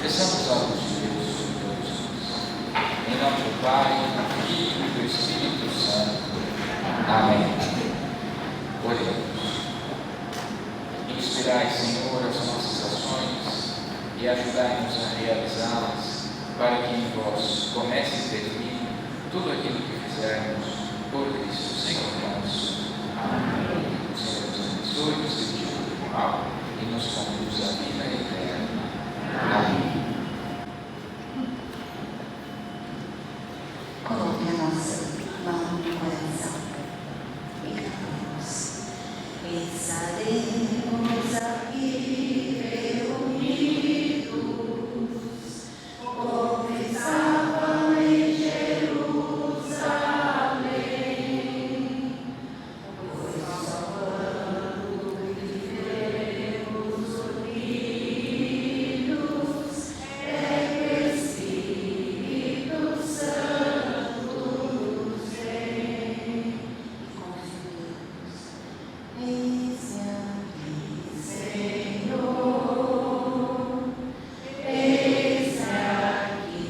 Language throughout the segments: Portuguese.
Peçamos a luz de Deus sobre todos nós. Em nome do Pai, do Filho e do Espírito Santo. Amém. Oremos. Inspirai, Senhor, as nossas ações e ajudai-nos a realizá-las, para que em vós comece e termine tudo aquilo que fizermos por Cristo, Senhor nosso. Amém. O Senhor nos abençoe, nos livre do mal e nos conduz à vida eterna. Amém. Coloque a nossa mão no coração e cantemos. Estaremos aqui reunidos, como estavam em Jerusalém, pois só quando viveremos unidos é que o Espírito Santo nos vem. Confiemos. Eis-me aqui, Senhor. Eis-me aqui,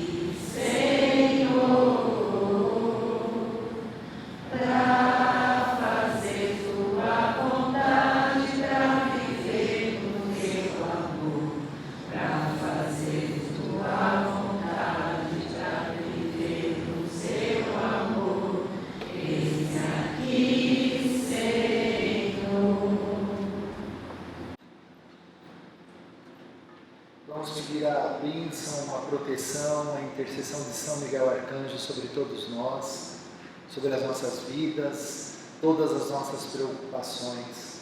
Senhor, para fazer tua vontade, para viver no teu amor, para fazer tua vontade, para viver no seu amor. Eis-me aqui, Senhor. Vamos pedir a bênção, a proteção, a intercessão de São Miguel Arcanjo sobre todos nós, sobre as nossas vidas, todas as nossas preocupações.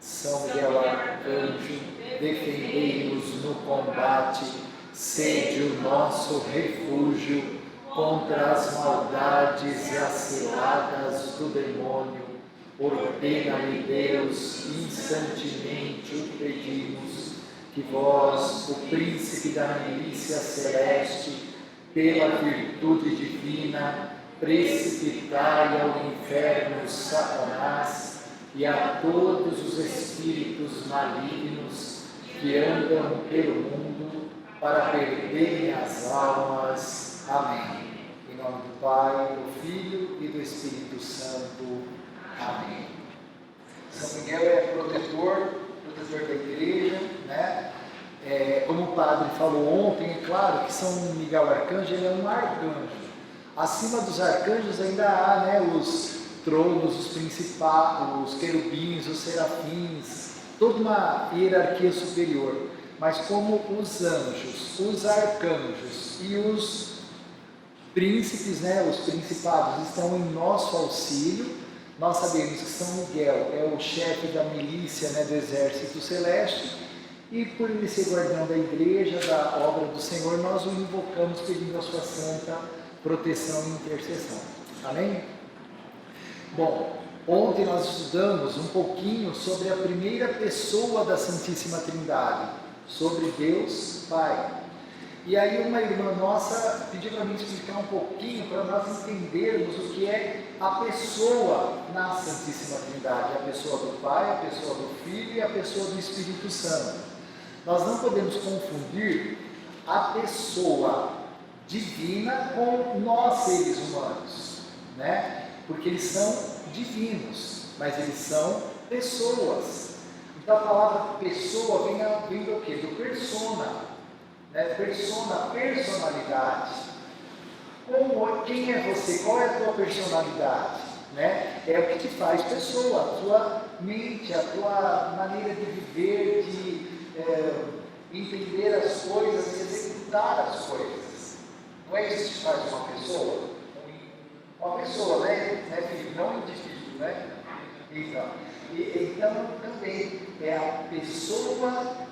São Miguel Arcanjo, defendei-nos no combate, sede o nosso refúgio contra as maldades e as ciladas do demônio. Ordena-lhe Deus, instantemente o pedimos, que vós, o príncipe da milícia celeste, pela virtude divina, precipitai ao inferno Satanás e a todos os espíritos malignos que andam pelo mundo para perderem as almas. Amém. Em nome do Pai, do Filho e do Espírito Santo. Amém. São Miguel é protetor da igreja, né? Como o padre falou ontem, é claro que São Miguel Arcanjo ele é um arcanjo. Acima dos arcanjos ainda há, né, os tronos, os principados, os querubins, os serafins, toda uma hierarquia superior. Mas como os anjos, os arcanjos e os príncipes, né, os principados estão em nosso auxílio, nós sabemos que São Miguel é o chefe da milícia, né, do exército celeste, e por ele ser guardião da igreja, da obra do Senhor, nós o invocamos pedindo a sua santa proteção e intercessão. Amém? Bom, ontem nós estudamos um pouquinho sobre a primeira pessoa da Santíssima Trindade, sobre Deus Pai. E aí uma irmã nossa pediu para mim explicar um pouquinho, para nós entendermos o que é a pessoa na Santíssima Trindade, a pessoa do Pai, a pessoa do Filho e a pessoa do Espírito Santo. Nós não podemos confundir a pessoa divina com nós seres humanos, né? Porque eles são divinos, mas eles são pessoas. Então a palavra pessoa vem do quê? Do persona. Né? Persona, personalidade. Quem é você? Qual é a tua personalidade? Né? É o que te faz pessoa, a tua mente, a tua maneira de viver, de entender as coisas, de executar as coisas. Não é isso que te faz uma pessoa? Uma pessoa, né, filho? Não um indivíduo, né? Então também é a pessoa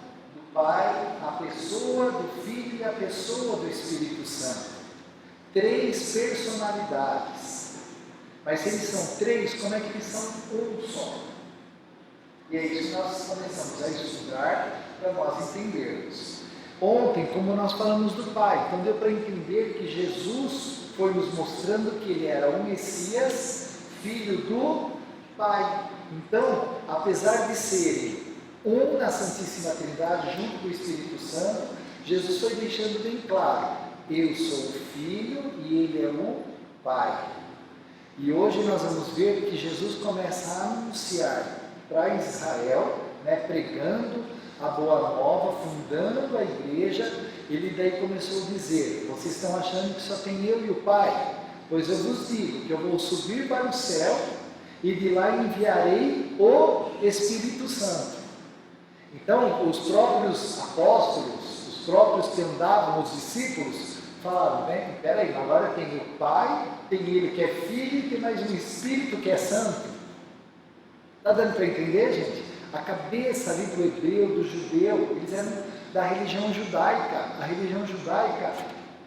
Pai, a pessoa do Filho e a pessoa do Espírito Santo. 3 personalidades. Mas se eles são 3, como é que eles são um só? E é isso que nós começamos a estudar para nós entendermos. Ontem, como nós falamos do Pai, então deu para entender que Jesus foi nos mostrando que ele era o Messias, filho do Pai. Então, apesar de serem um na Santíssima Trindade, junto com o Espírito Santo, Jesus foi deixando bem claro: eu sou o Filho e Ele é o Pai. E hoje nós vamos ver que Jesus começa a anunciar para Israel, pregando a boa nova, fundando a igreja. Ele daí começou a dizer: vocês estão achando que só tem eu e o Pai? Pois eu vos digo que eu vou subir para o céu e de lá enviarei o Espírito Santo. Então, os próprios apóstolos, os próprios que andavam, os discípulos, falaram: bem, peraí, agora tem o Pai, tem Ele que é Filho e tem mais um Espírito que é Santo. Está dando para entender, gente? A cabeça ali do hebreu, do judeu, eles eram da religião judaica. A religião judaica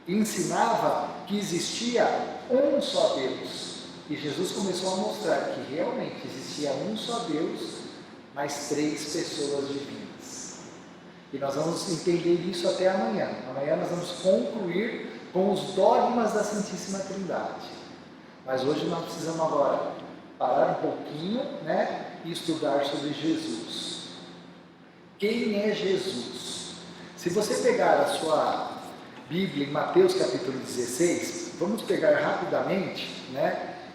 ensinava que existia um só Deus. E Jesus começou a mostrar que realmente existia um só Deus, mas 3 pessoas divinas. E nós vamos entender isso até amanhã. Amanhã nós vamos concluir com os dogmas da Santíssima Trindade. Mas hoje nós precisamos agora parar um pouquinho, e estudar sobre Jesus. Quem é Jesus? Se você pegar a sua Bíblia em Mateus capítulo 16, vamos pegar rapidamente,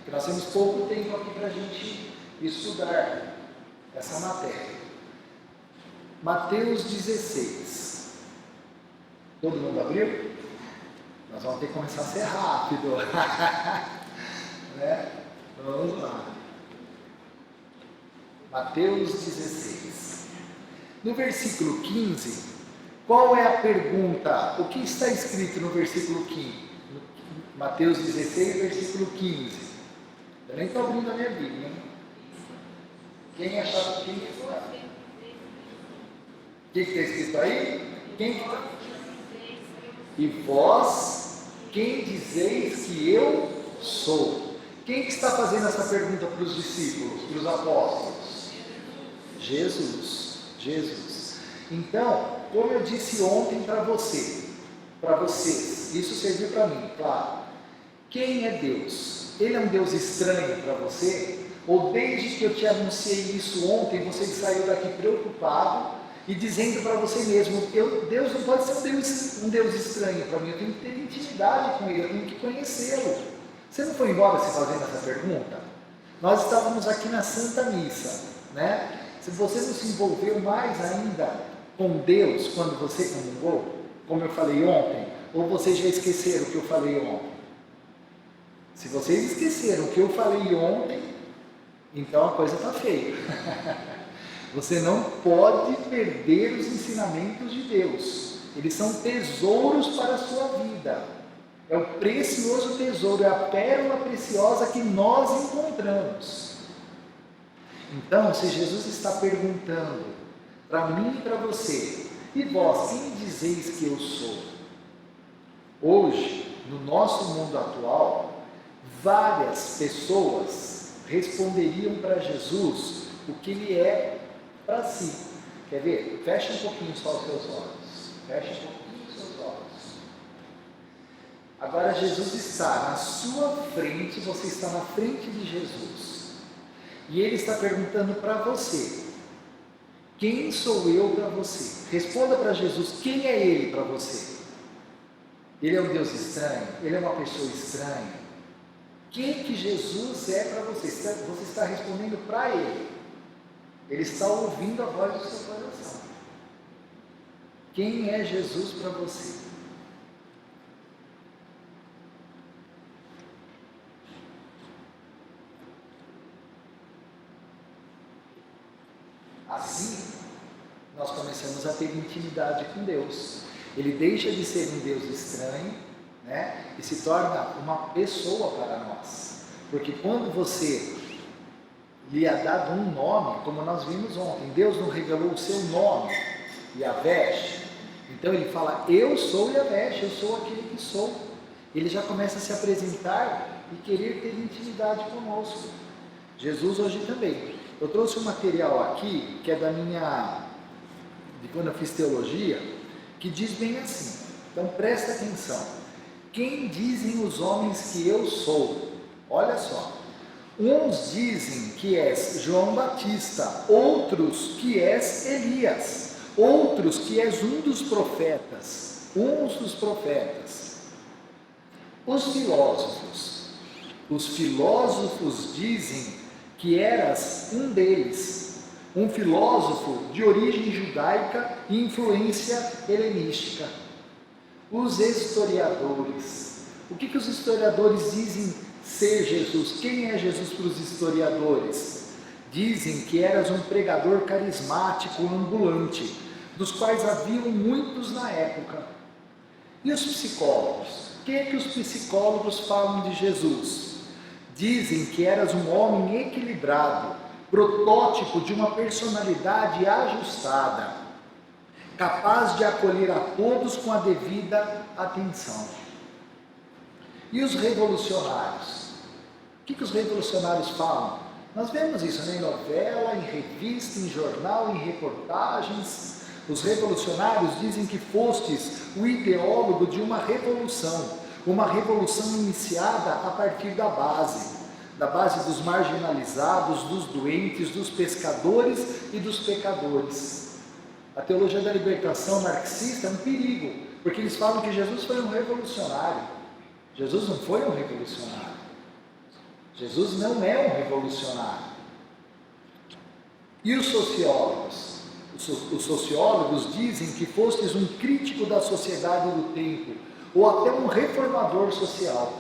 que nós temos pouco tempo aqui para a gente estudar essa matéria. Mateus 16. Todo mundo abriu? Nós vamos ter que começar a ser rápido. Vamos lá. Mateus 16. No versículo 15, qual é a pergunta? O que está escrito no versículo 15? Mateus 16, versículo 15. Eu nem estou abrindo a minha Bíblia, hein? Quem achava que está? O que está escrito aí? E vós, quem dizeis que eu sou? Quem que está fazendo essa pergunta para os discípulos, para os apóstolos? Jesus. Então, como eu disse ontem para vocês, isso serviu para mim, claro. Quem é Deus? Ele é um Deus estranho para você? Ou desde que eu te anunciei isso ontem, você saiu daqui preocupado e dizendo para você mesmo: Deus não pode ser um Deus estranho para mim, eu tenho que ter intimidade com Ele, eu tenho que conhecê-lo. Você não foi embora se fazendo essa pergunta? Nós estávamos aqui na Santa Missa, Se você não se envolveu mais ainda com Deus quando você comungou, como eu falei ontem, ou vocês já esqueceram o que eu falei ontem? Se vocês esqueceram o que eu falei ontem, então a coisa está feia. Você não pode perder os ensinamentos de Deus. Eles são tesouros para a sua vida. É o precioso tesouro, é a pérola preciosa que nós encontramos. Então, se Jesus está perguntando para mim e para você: e vós, quem dizeis que eu sou? Hoje, no nosso mundo atual, várias pessoas responderiam para Jesus o que Ele é para si. Quer ver? Fecha um pouquinho só os seus olhos. Fecha um pouquinho os seus olhos. Agora Jesus está na sua frente, você está na frente de Jesus. E Ele está perguntando para você: quem sou eu para você? Responda para Jesus: quem é Ele para você? Ele é um Deus estranho? Ele é uma pessoa estranha? Quem que Jesus é para você? Você está respondendo para Ele. Ele está ouvindo a voz do seu coração. Quem é Jesus para você? Assim, nós começamos a ter intimidade com Deus. Ele deixa de ser um Deus estranho, e se torna uma pessoa para nós. Porque quando você lhe é dado um nome, como nós vimos ontem, Deus não revelou o seu nome, Yahvé. Então ele fala: eu sou Yahvé, eu sou aquele que sou. Ele já começa a se apresentar e querer ter intimidade conosco. Jesus hoje também. Eu trouxe um material aqui, que é de quando eu fiz teologia, que diz bem assim. Então presta atenção. Quem dizem os homens que eu sou? Olha só. Uns dizem que és João Batista, outros que és Elias, outros que és um dos profetas. Os filósofos dizem que eras um deles, um filósofo de origem judaica e influência helenística. Os historiadores, o que os historiadores dizem ser Jesus? Quem é Jesus para os historiadores? Dizem que eras um pregador carismático ambulante, dos quais haviam muitos na época. E os psicólogos? O que é que os psicólogos falam de Jesus? Dizem que eras um homem equilibrado, protótipo de uma personalidade ajustada, capaz de acolher a todos com a devida atenção. E os revolucionários? O que os revolucionários falam? Nós vemos isso em novela, em revista, em jornal, em reportagens. Os revolucionários dizem que fostes o ideólogo de uma revolução iniciada a partir da base dos marginalizados, dos doentes, dos pescadores e dos pecadores. A teologia da libertação marxista é um perigo, porque eles falam que Jesus foi um revolucionário. Jesus não foi um revolucionário. Jesus não é um revolucionário. E os sociólogos? Os sociólogos dizem que fostes um crítico da sociedade do tempo, ou até um reformador social.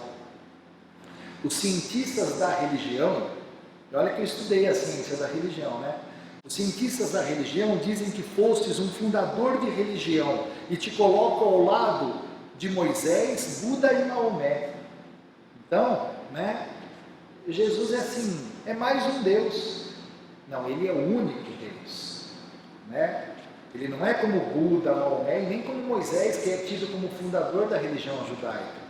Os cientistas da religião, olha que eu estudei a ciência da religião, né? Os cientistas da religião dizem que fostes um fundador de religião e te colocam ao lado de Moisés, Buda e Maomé. Então, né? Jesus é assim, é mais um Deus. Não, ele é o único Deus, né? Ele não é como Buda, Maomé e nem como Moisés, que é tido como fundador da religião judaica.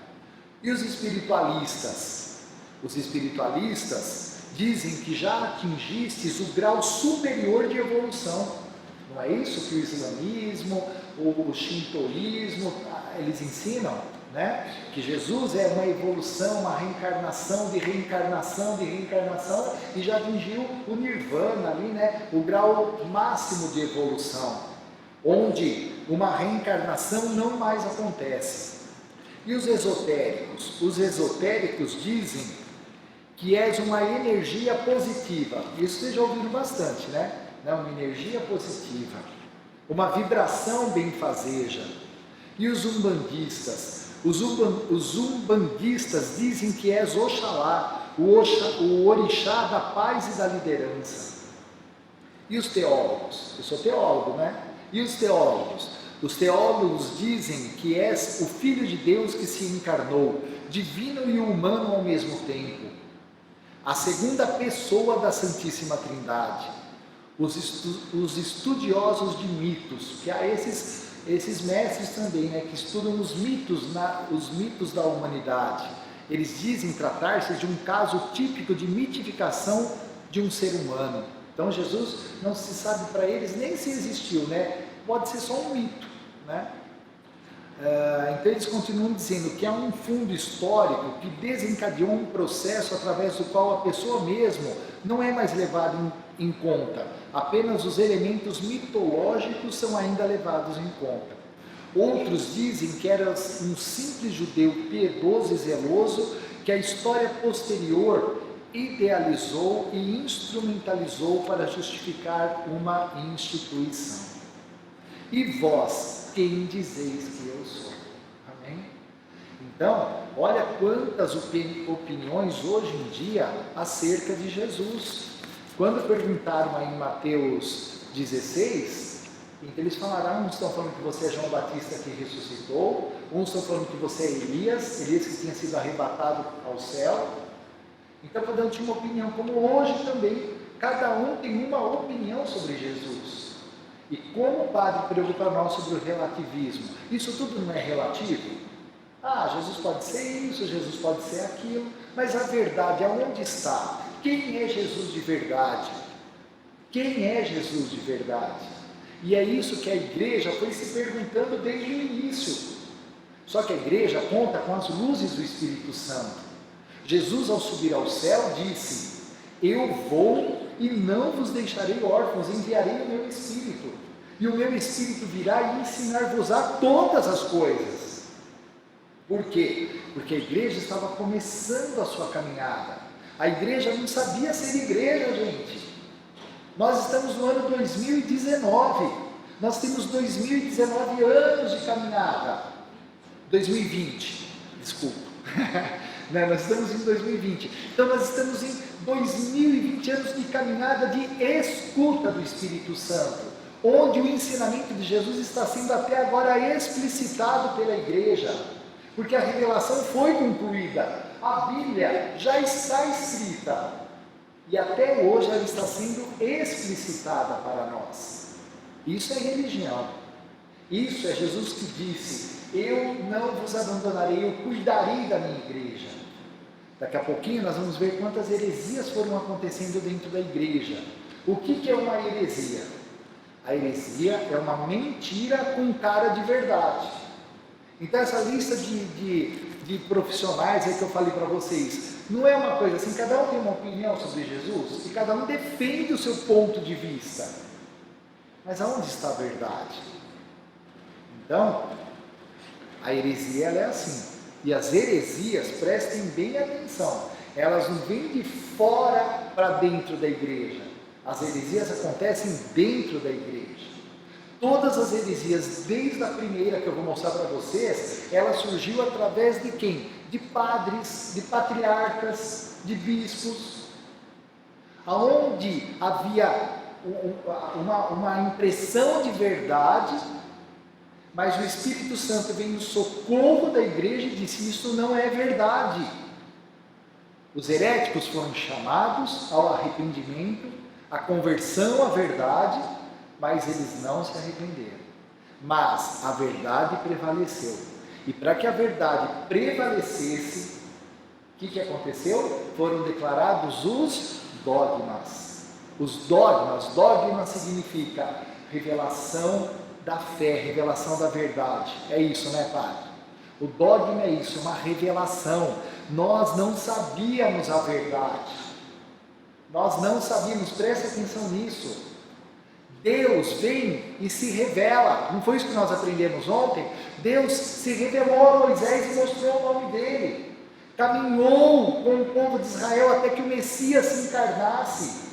E os espiritualistas? Os espiritualistas dizem que já atingistes o grau superior de evolução. Não é isso que o islamismo, o shintoísmo, eles ensinam, né? Que Jesus é uma evolução, uma reencarnação de reencarnação de reencarnação e já atingiu o nirvana ali, né? O grau máximo de evolução, onde uma reencarnação não mais acontece. E os esotéricos? Os esotéricos dizem que és uma energia positiva. Isso vocês já ouviram bastante, né? Uma energia positiva, uma vibração benfazeja. E os umbandistas? Os umbandistas dizem que és Oxalá, o orixá da paz e da liderança. E os teólogos? Eu sou teólogo, né? E os teólogos? Os teólogos dizem que és o Filho de Deus que se encarnou, divino e humano ao mesmo tempo, a segunda pessoa da Santíssima Trindade. Os estudiosos de mitos, que há esses mestres também, né, que estudam os mitos da humanidade. Eles dizem tratar-se de um caso típico de mitificação de um ser humano. Então Jesus, não se sabe para eles nem se existiu, né? Pode ser só um mito, né? Então eles continuam dizendo que há um fundo histórico que desencadeou um processo através do qual a pessoa mesmo não é mais levada em conta, apenas os elementos mitológicos são ainda levados em conta. Outros dizem que eras um simples judeu piedoso e zeloso que a história posterior idealizou e instrumentalizou para justificar uma instituição. E vós, quem dizeis que eu sou? Amém? Então, olha quantas opiniões hoje em dia acerca de Jesus. Quando perguntaram aí em Mateus 16, então eles falaram, uns estão falando que você é João Batista que ressuscitou, uns estão falando que você é Elias que tinha sido arrebatado ao céu. Então cada um tinha uma opinião, como hoje também, cada um tem uma opinião sobre Jesus. E como o padre perguntou a nós sobre o relativismo, isso tudo não é relativo? Jesus pode ser isso, Jesus pode ser aquilo, mas a verdade, aonde está? Quem é Jesus de verdade? Quem é Jesus de verdade? E é isso que a igreja foi se perguntando desde o início. Só que a igreja conta com as luzes do Espírito Santo. Jesus, ao subir ao céu, disse: Eu vou e não vos deixarei órfãos, enviarei o meu Espírito. E o meu Espírito virá e ensinar-vos-á todas as coisas. Por quê? Porque a igreja estava começando a sua caminhada. A igreja não sabia ser igreja, gente. Nós estamos no ano 2019. Nós temos 2019 anos de caminhada. 2020, desculpa. Nós estamos em 2020. Então nós estamos em 2020 anos de caminhada de escuta do Espírito Santo, onde o ensinamento de Jesus está sendo até agora explicitado pela igreja, porque a revelação foi concluída, a Bíblia já está escrita, e até hoje ela está sendo explicitada para nós. Isso é religião, isso é Jesus que disse: eu não vos abandonarei, eu cuidarei da minha igreja. Daqui a pouquinho nós vamos ver quantas heresias foram acontecendo dentro da igreja. O que é uma heresia? A heresia é uma mentira com cara de verdade. Então essa lista de profissionais aí que eu falei para vocês, não é uma coisa assim, cada um tem uma opinião sobre Jesus e cada um defende o seu ponto de vista. Mas aonde está a verdade? Então, a heresia ela é assim. E as heresias, prestem bem atenção, elas não vêm de fora para dentro da igreja. As heresias acontecem dentro da igreja. Todas as heresias, desde a primeira que eu vou mostrar para vocês, ela surgiu através de quem? De padres, de patriarcas, de bispos, aonde havia uma impressão de verdade, mas o Espírito Santo vem no socorro da igreja e disse: isso não é verdade. Os heréticos foram chamados ao arrependimento, à conversão à verdade, mas eles não se arrependeram. Mas a verdade prevaleceu. E para que a verdade prevalecesse, o que aconteceu? Foram declarados os dogmas. Os dogmas, dogma significa revelação da fé, revelação da verdade. É isso, né, Padre? O dogma é isso, uma revelação. Nós não sabíamos a verdade. Nós não sabíamos, preste atenção nisso. Deus vem e se revela. Não foi isso que nós aprendemos ontem? Deus se revelou a Moisés e mostrou o nome dele. Caminhou com o povo de Israel até que o Messias se encarnasse.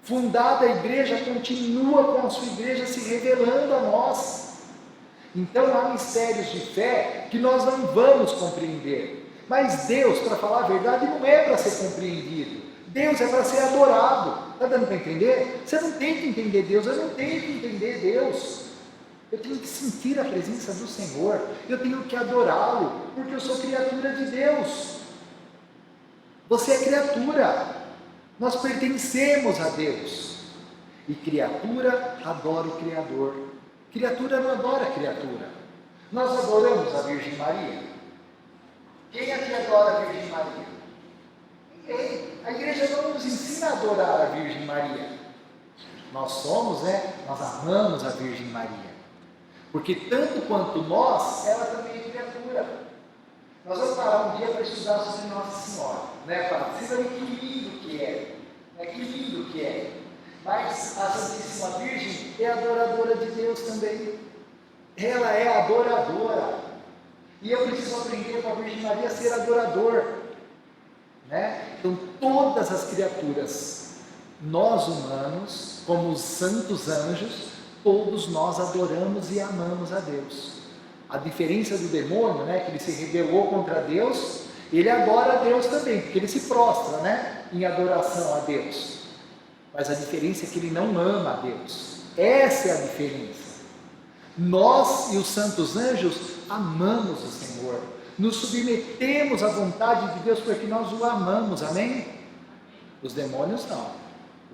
Fundada a igreja, continua com a sua igreja se revelando a nós. Então há mistérios de fé que nós não vamos compreender. Mas Deus, para falar a verdade, não é para ser compreendido. Deus é para ser adorado. Está dando para entender? Você não tem que entender Deus, eu não tenho que entender Deus. Eu tenho que sentir a presença do Senhor, eu tenho que adorá-lo, porque eu sou criatura de Deus. Você é criatura, nós pertencemos a Deus. E criatura adora o Criador. Criatura não adora criatura. Nós adoramos a Virgem Maria. Quem aqui adora a Virgem Maria? Ninguém. A igreja não nos ensina a adorar a Virgem Maria. Nós somos, nós amamos a Virgem Maria. Porque tanto quanto nós, ela também é criatura. Nós vamos parar um dia para estudar sobre Nossa Senhora, né, Padre? Vocês sabem que lindo que é, que lindo que é. Mas a Santíssima Virgem é adoradora de Deus também. Ela é adoradora. E eu preciso aprender com a Virgem Maria a ser adorador. Né? Então, todas as criaturas, nós humanos, como os santos anjos, todos nós adoramos e amamos a Deus. A diferença do demônio, que ele se rebelou contra Deus, ele adora a Deus também, porque ele se prostra, em adoração a Deus. Mas a diferença é que ele não ama a Deus. Essa é a diferença. Nós e os santos anjos amamos o Senhor, nos submetemos à vontade de Deus porque nós o amamos, amém? Os demônios não,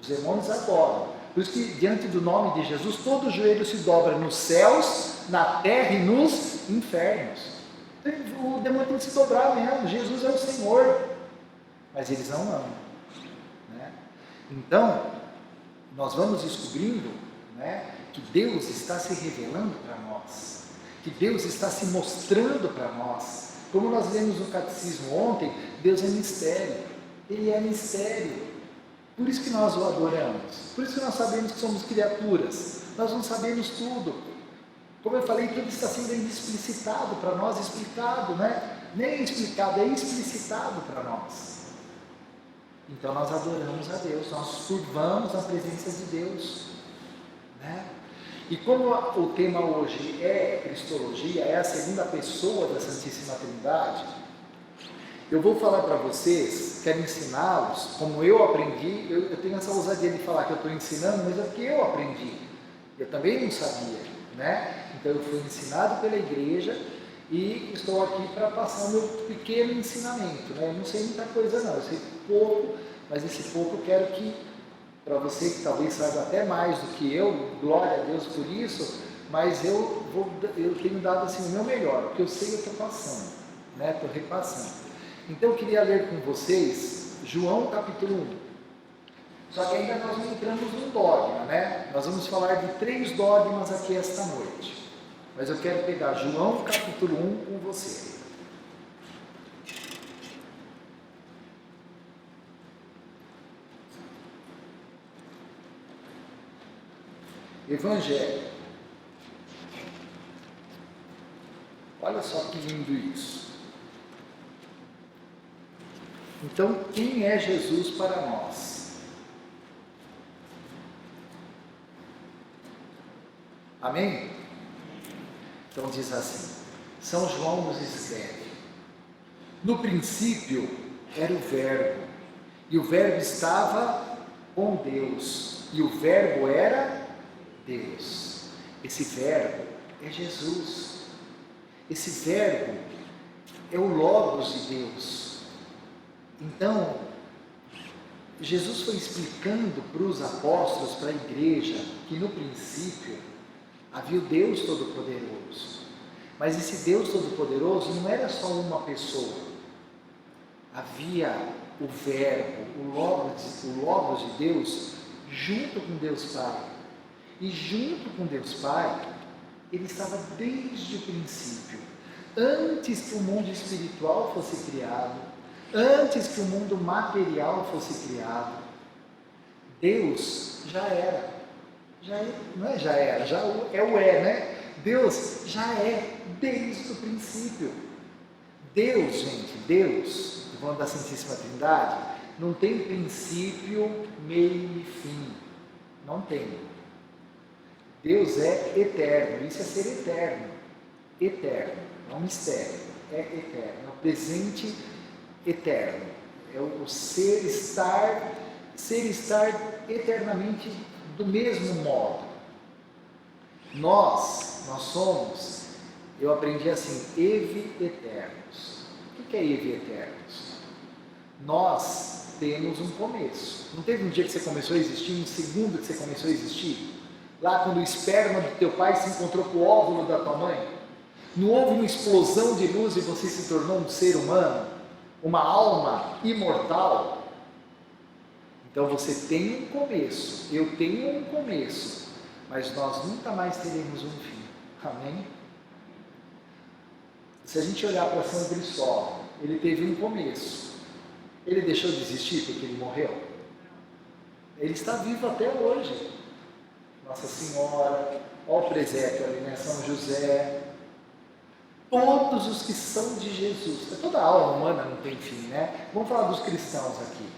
os demônios adoram. Por isso que diante do nome de Jesus, todo joelho se dobra nos céus, na terra e nos infernos. O demônio tem que se dobrar mesmo, Jesus é o Senhor, mas eles não amam. Então, nós vamos descobrindo que Deus está se revelando para nós, que Deus está se mostrando para nós. Como nós lemos no Catecismo ontem, Deus é mistério, Ele é mistério. Por isso que nós o adoramos. Por isso que nós sabemos que somos criaturas. Nós não sabemos tudo. Como eu falei, tudo está sendo explicitado para nós, explicado, né? Nem explicado, é explicitado para nós. Então nós adoramos a Deus, nós curvamos a presença de Deus, né? E como o tema hoje é Cristologia, é a segunda pessoa da Santíssima Trindade, eu vou falar para vocês, quero ensiná-los, como eu aprendi. Eu tenho essa ousadia de falar que eu estou ensinando, mas é porque eu aprendi, eu também não sabia, né? Então eu fui ensinado pela igreja e estou aqui para passar o meu pequeno ensinamento, né? Eu não sei muita coisa não, eu sei pouco, mas esse pouco eu quero que, para você que talvez saiba até mais do que eu, glória a Deus por isso, mas eu tenho dado assim o meu melhor, o que eu sei eu estou passando, né? Estou repassando. Então eu queria ler com vocês João capítulo 1, só que ainda nós não entramos num dogma, né? Nós vamos falar de 3 dogmas aqui esta noite, mas eu quero pegar João capítulo 1 com você. Evangelho. Olha só que lindo isso. Então, quem é Jesus para nós? Amém? Então diz assim, São João nos escreve: no princípio era o Verbo, e o Verbo estava com Deus, e o Verbo era Deus. Esse Verbo é Jesus. Esse Verbo é o Logos de Deus. Então, Jesus foi explicando para os apóstolos, para a igreja, que no princípio havia o Deus Todo-Poderoso. Mas esse Deus Todo-Poderoso não era só uma pessoa. Havia o Verbo, o Logos de Deus, junto com Deus Pai. E junto com Deus Pai, ele estava desde o princípio. Antes que o mundo espiritual fosse criado, antes que o mundo material fosse criado, Deus já era. Não é já era, já é o né? Deus já é desde o princípio. Deus, gente, Deus, falando da Santíssima Trindade, não tem princípio, meio e fim. Não tem. Deus é eterno, isso é ser eterno. Eterno, é um mistério, é eterno, é o presente eterno, é o ser estar eternamente do mesmo modo. Nós somos, eu aprendi assim, evi eternos. O que é evi eternos? Nós temos um começo. Não teve um dia que você começou a existir, um segundo que você começou a existir? Lá quando o esperma do teu pai se encontrou com o óvulo da tua mãe? Não houve uma explosão de luz e você se tornou um ser humano? Uma alma imortal? Então você tem um começo, eu tenho um começo, mas nós nunca mais teremos um fim. Amém? Se a gente olhar para São Cristóvão, ele teve um começo. Ele deixou de existir porque ele morreu? Ele está vivo até hoje. Nossa Senhora, olha o presépio ali, né? São José, todos os que são de Jesus, toda a alma humana não tem fim, né? Vamos falar dos cristãos aqui.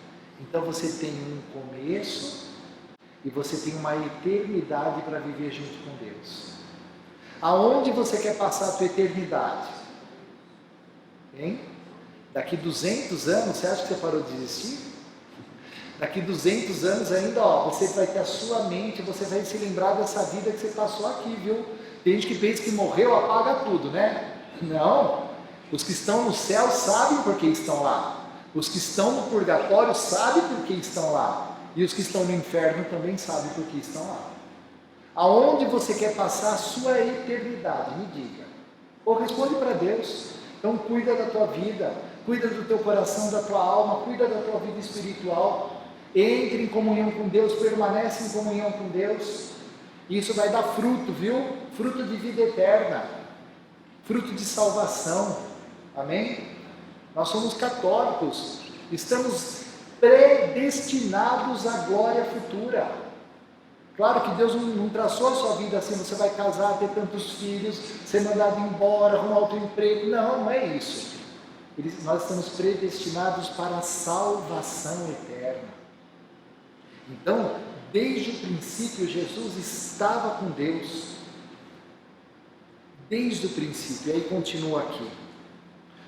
Então você tem um começo e você tem uma eternidade para viver junto com Deus. Aonde você quer passar a tua eternidade? Hein? Daqui 200 anos, você acha que você parou de existir? Daqui 200 anos ainda, você vai ter a sua mente, você vai se lembrar dessa vida que você passou aqui, viu? Tem gente que pensa que morreu, apaga tudo, né? Não, os que estão no céu sabem por que estão lá, os que estão no purgatório sabem por que estão lá, e os que estão no inferno também sabem por que estão lá. Aonde você quer passar a sua eternidade? Me diga. Ou responde para Deus. Então cuida da tua vida, cuida do teu coração, da tua alma, cuida da tua vida espiritual. Entre em comunhão com Deus, permanece em comunhão com Deus. Isso vai dar fruto, viu? Fruto de vida eterna, fruto de salvação. Amém? Nós somos católicos, estamos predestinados à glória futura. Claro que Deus não traçou a sua vida assim, você vai casar, ter tantos filhos, ser mandado embora, arrumar outro emprego. Não, não é isso. Nós estamos predestinados para a salvação eterna. Então, desde o princípio, Jesus estava com Deus. Desde o princípio, e aí continua aqui.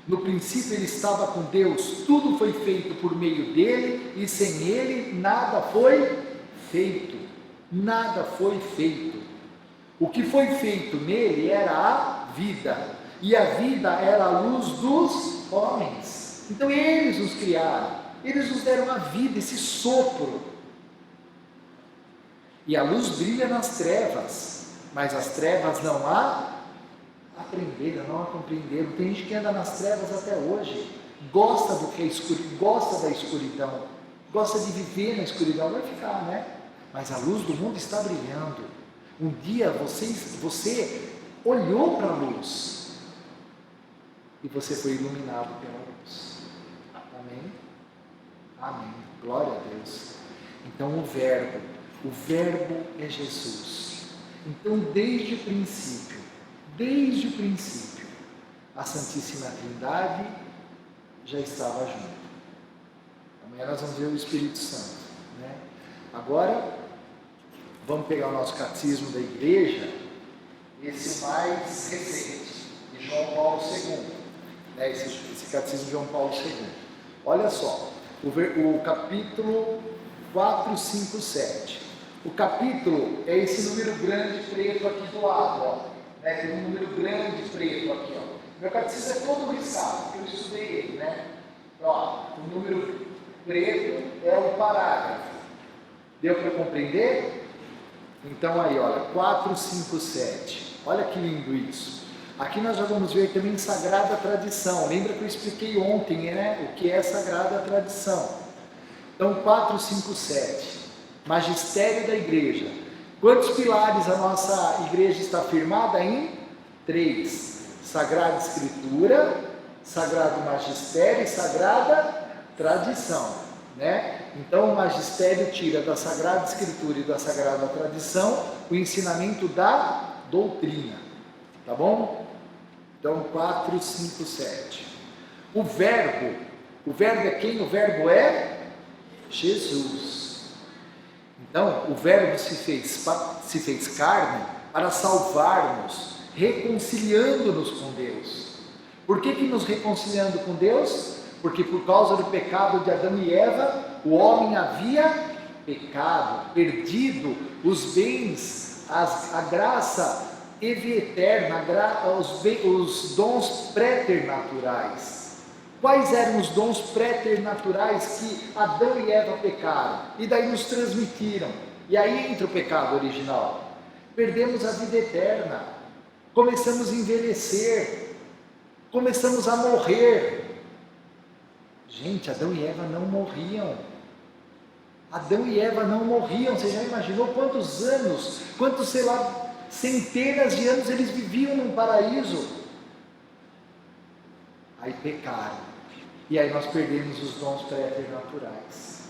No princípio ele estava com Deus, tudo foi feito por meio dele, e sem ele nada foi feito. Nada foi feito. O que foi feito nele era a vida, e a vida era a luz dos homens. Então eles nos criaram, eles nos deram a vida, esse sopro. E a luz brilha nas trevas, mas as trevas não a aprenderam, não a compreenderam. Tem gente que anda nas trevas até hoje, gosta do que é escuridão, gosta da escuridão, gosta de viver na escuridão, vai ficar, né? Mas a luz do mundo está brilhando. Um dia você olhou para a luz e você foi iluminado pela luz. Amém? Amém. Glória a Deus. Então o verbo é Jesus. Então desde o princípio, a Santíssima Trindade já estava junto. Amanhã nós vamos ver o Espírito Santo, né? Agora, vamos pegar o nosso catecismo da igreja, esse mais recente, de João Paulo II, né? esse catecismo de João Paulo II. Olha só, o capítulo 457. O capítulo é esse número grande preto aqui do lado, ó. Né? Tem um número grande preto aqui, ó. Meu catecismo é todo riscado, porque eu estudei ele, né? Ó, o número preto é o parágrafo. Deu para compreender? Então aí, olha, 457. Olha que lindo isso. Aqui nós já vamos ver também Sagrada Tradição. Lembra que eu expliquei ontem, né? O que é Sagrada Tradição. Então, 457. Magistério da Igreja. Quantos pilares a nossa igreja está firmada em? 3. Sagrada Escritura, Sagrado Magistério e Sagrada Tradição, né? Então o magistério tira da Sagrada Escritura e da Sagrada Tradição o ensinamento da doutrina, tá bom? Então 4, 5, 7. O verbo é quem? O verbo é Jesus. Então o verbo se fez carne para salvar-nos, reconciliando-nos com Deus. Por que nos reconciliando com Deus? Porque por causa do pecado de Adão e Eva, o homem havia pecado, perdido os bens, a graça eterna, os dons préternaturais. Quais eram os dons préternaturais que Adão e Eva pecaram? E daí nos transmitiram. E aí entra o pecado original. Perdemos a vida eterna, começamos a envelhecer, começamos a morrer. Gente, Adão e Eva não morriam. Adão e Eva não morriam. Você já imaginou quantos anos, sei lá, centenas de anos eles viviam num paraíso? Aí pecaram. E aí nós perdemos os dons préternaturais.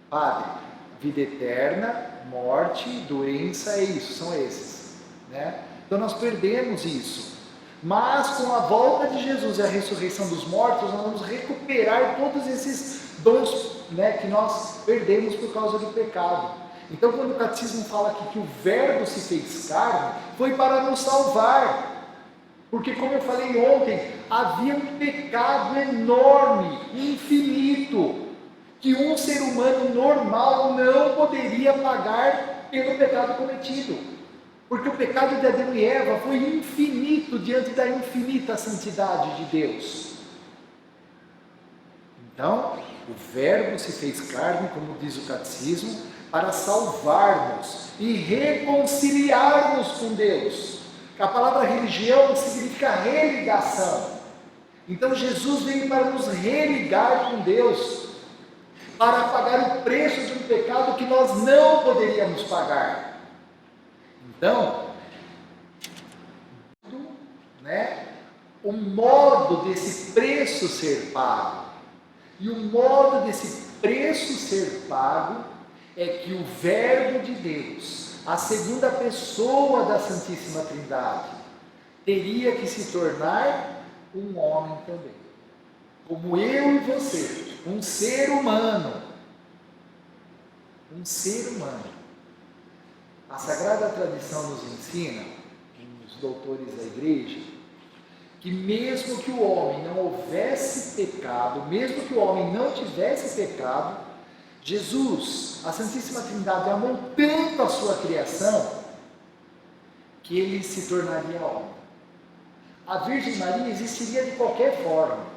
Padre, vida eterna, morte, doença, é isso, são esses, né? Então nós perdemos isso. Mas com a volta de Jesus e a ressurreição dos mortos, nós vamos recuperar todos esses dons, né, que nós perdemos por causa do pecado. Então quando o catecismo fala aqui que o verbo se fez carne, foi para nos salvar. Porque como eu falei ontem, havia um pecado enorme, infinito, que um ser humano normal não poderia pagar pelo pecado cometido. Porque o pecado de Adão e Eva foi infinito diante da infinita santidade de Deus. Então, o verbo se fez carne, como diz o catecismo, para salvar-nos e reconciliar-nos com Deus. A palavra religião significa religação. Então Jesus veio para nos religar com Deus, para pagar o preço de um pecado que nós não poderíamos pagar. Então, né, o modo desse preço ser pago. E o modo desse preço ser pago é que o Verbo de Deus, a segunda pessoa da Santíssima Trindade, teria que se tornar um homem também, como eu e você, um ser humano. Um ser humano. A Sagrada Tradição nos ensina, os doutores da Igreja, que mesmo que o homem não houvesse pecado, mesmo que o homem não tivesse pecado, Jesus, a Santíssima Trindade, amou tanto a sua criação, que ele se tornaria homem. A Virgem Maria existiria de qualquer forma.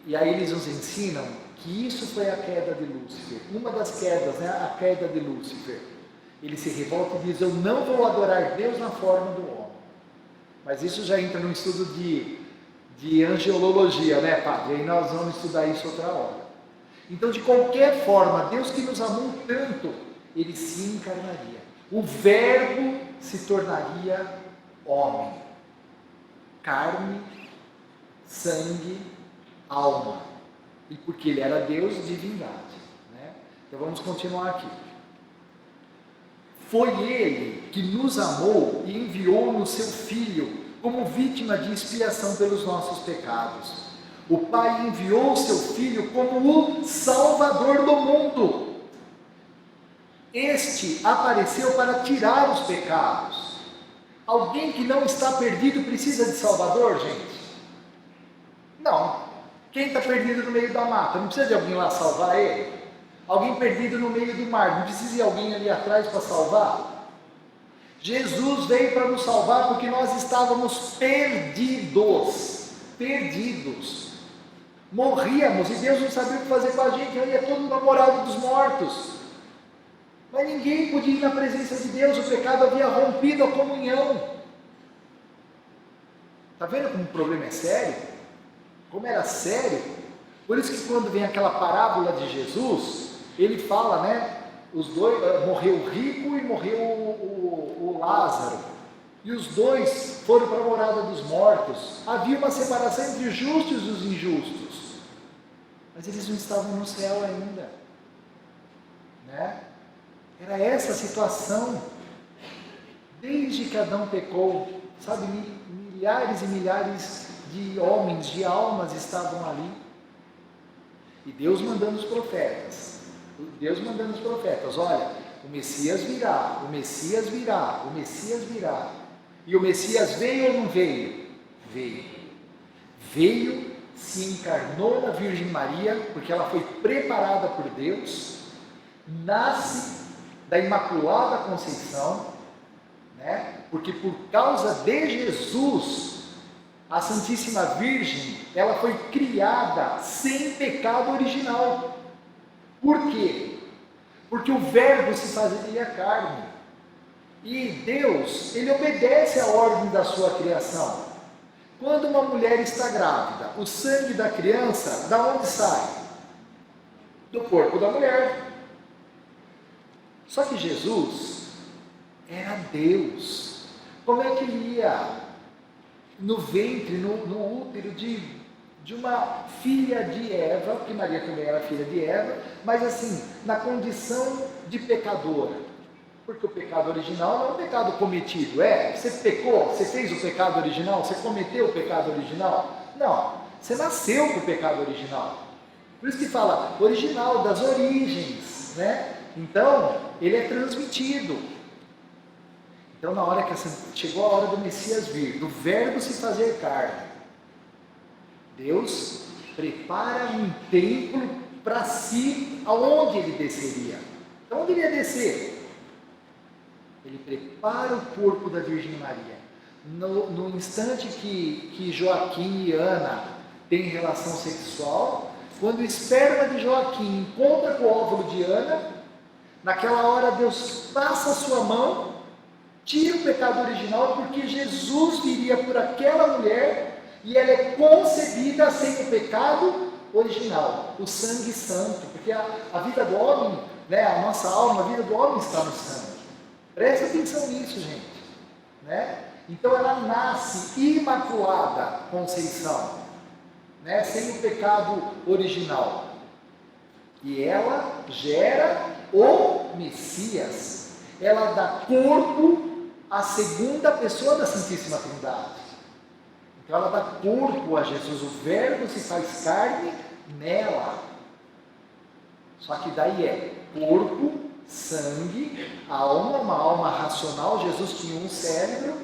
E aí eles nos ensinam que isso foi a queda de Lúcifer. Uma das quedas, né? A queda de Lúcifer. Ele se revolta e diz: eu não vou adorar Deus na forma do homem. Mas isso já entra no estudo de angelologia, né, padre? E aí nós vamos estudar isso outra hora. Então, de qualquer forma, Deus que nos amou tanto, ele se encarnaria. O Verbo se tornaria homem. Carne, sangue, alma. E porque ele era Deus, divindade. Né? Então vamos continuar aqui. Foi ele que nos amou e enviou-nos seu Filho como vítima de expiação pelos nossos pecados. O Pai enviou seu Filho como o Salvador do mundo. Este apareceu para tirar os pecados. Alguém que não está perdido precisa de Salvador, gente? Não. Quem está perdido no meio da mata, não precisa de alguém lá salvar ele? Alguém perdido no meio do mar, não precisa de alguém ali atrás para salvar? Jesus veio para nos salvar porque nós estávamos perdidos. Morríamos e Deus não sabia o que fazer com a gente, ele é todo namorado dos mortos. Mas ninguém podia ir na presença de Deus, o pecado havia rompido a comunhão. Está vendo como o problema é sério? Como era sério? Por isso que quando vem aquela parábola de Jesus, ele fala, né? Os dois, morreu o rico e morreu o Lázaro. E os dois foram para a morada dos mortos. Havia uma separação entre os justos e os injustos. Mas eles não estavam no céu ainda. Né? Era essa a situação. Desde que Adão pecou, sabe, milhares e milhares de homens, de almas estavam ali. E Deus mandando os profetas. Olha, o Messias virá, o Messias virá, o Messias virá. E o Messias veio ou não veio? Veio, se encarnou na Virgem Maria, porque ela foi preparada por Deus, nasce da Imaculada Conceição, né? Porque por causa de Jesus, a Santíssima Virgem, ela foi criada sem pecado original. Por quê? Porque o Verbo se fazia carne. E Deus, ele obedece à ordem da sua criação. Quando uma mulher está grávida, o sangue da criança, da onde sai? Do corpo da mulher. Só que Jesus era Deus. Como é que ele ia no ventre, no útero de uma filha de Eva, que Maria também era filha de Eva, mas assim, na condição de pecadora? Porque o pecado original não é um pecado cometido, você pecou, você fez o pecado original, você cometeu o pecado original? Não, você nasceu com o pecado original. Por isso que fala original, das origens, né? Então, ele é transmitido. Então, na hora que chegou a hora do Messias vir, do Verbo se fazer carne, Deus prepara um templo para si, aonde ele desceria. Então, onde ele ia descer? Ele prepara o corpo da Virgem Maria. No instante que Joaquim e Ana têm relação sexual, quando o esperma de Joaquim encontra com o óvulo de Ana, naquela hora Deus passa a sua mão, tira o pecado original, porque Jesus viria por aquela mulher e ela é concebida sem o pecado original, o sangue santo, porque a vida do homem, né, a nossa alma, a vida do homem está no sangue. Presta atenção nisso, gente. Né? Então ela nasce Imaculada Conceição. né, sem o pecado original. E ela gera o Messias. Ela dá corpo à segunda pessoa da Santíssima Trindade. Então ela dá corpo a Jesus. O Verbo se faz carne nela. Só que daí é corpo, sangue, alma, uma alma racional. Jesus tinha um cérebro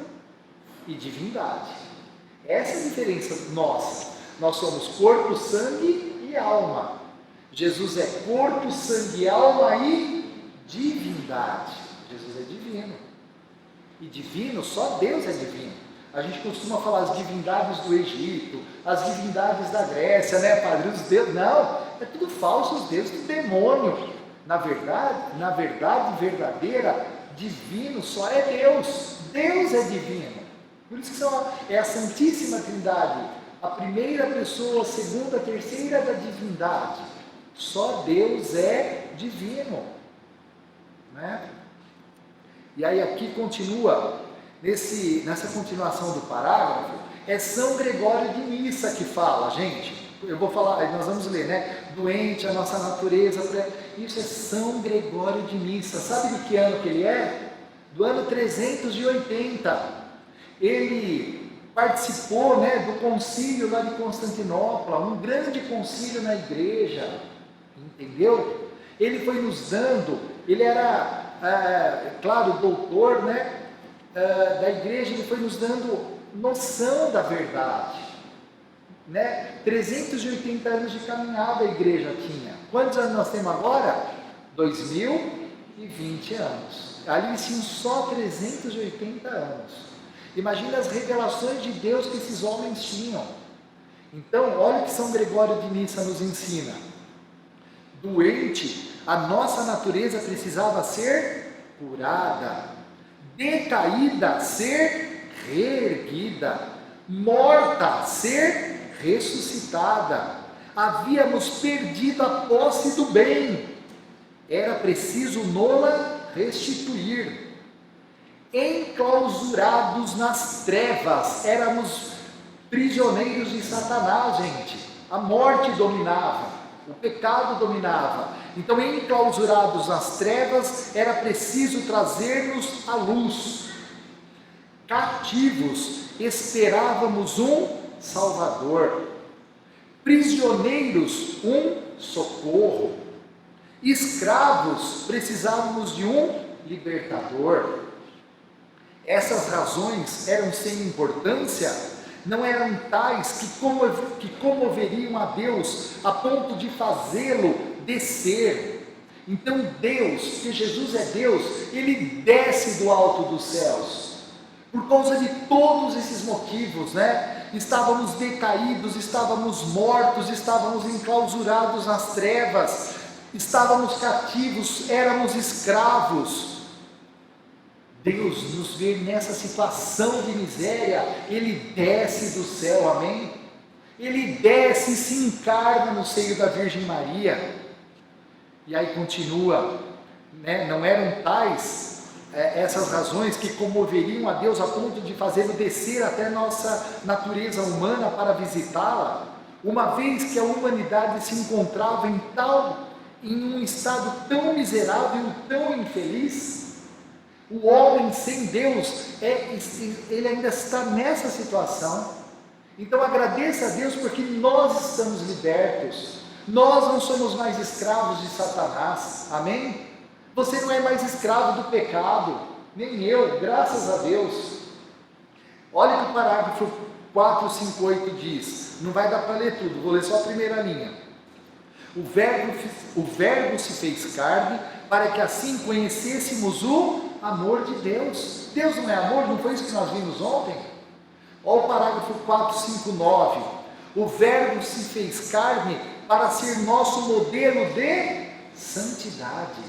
e divindade. Essa é a diferença nossa. Nós somos corpo, sangue e alma. Jesus é corpo, sangue, alma e divindade. Jesus é divino. E divino, só Deus é divino. A gente costuma falar as divindades do Egito, as divindades da Grécia, né, padre? Os deuses, não, é tudo falso, os deuses do demônio. Na verdade verdadeira, divino só é Deus. Deus é divino. Por isso que é a Santíssima Trindade, a primeira pessoa, a segunda, a terceira da divindade. Só Deus é divino, né? E aí aqui continua, nessa continuação do parágrafo, é São Gregório de Nissa que fala, gente, eu vou falar, nós vamos ler, né? Doente, a nossa natureza, isso é São Gregório de Nissa. Sabe de que ano que ele é? Do ano 380. Ele participou, né, do concílio lá de Constantinopla, um grande concílio na igreja, entendeu? Ele foi nos dando, ele era, claro, doutor, né, da igreja, ele foi nos dando noção da verdade, né? 380 anos de caminhada a igreja tinha. Quantos anos nós temos agora? 2020 anos. Ali sim, só 380 anos. Imagina as revelações de Deus que esses homens tinham. Então, olha o que São Gregório de Nissa nos ensina. Doente, a nossa natureza precisava ser curada, decaída, ser reerguida, morta, ser ressuscitada. Havíamos perdido a posse do bem, era preciso nola restituir. Enclausurados nas trevas, éramos prisioneiros de Satanás, gente. A morte dominava, o pecado dominava. Então, enclausurados nas trevas, era preciso trazer-nos à luz. Cativos, esperávamos um Salvador. Prisioneiros, um socorro. Escravos, precisávamos de um libertador. Essas razões eram sem importância, não eram tais que comoveriam a Deus a ponto de fazê-lo descer. Então Deus, que Jesus é Deus, Ele desce do alto dos céus. Por causa de todos esses motivos, né? Estávamos decaídos, estávamos mortos, estávamos enclausurados nas trevas, estávamos cativos, éramos escravos. Deus nos vê nessa situação de miséria, Ele desce do céu, amém? Ele desce e se encarna no seio da Virgem Maria. E aí continua, né? Não eram tais essas razões que comoveriam a Deus a ponto de fazê-lo descer até nossa natureza humana para visitá-la, uma vez que a humanidade se encontrava em um estado tão miserável e tão infeliz. O homem sem Deus, ele ainda está nessa situação. Então agradeça a Deus porque nós estamos libertos. Nós não somos mais escravos de Satanás, amém? Você não é mais escravo do pecado, nem eu, graças a Deus. Olha o que o parágrafo 458 diz, não vai dar para ler tudo, vou ler só a primeira linha. O verbo se fez carne, para que assim conhecêssemos o amor de Deus. Deus não é amor? Não foi isso que nós vimos ontem? Olha o parágrafo 459. O verbo se fez carne para ser nosso modelo de santidade.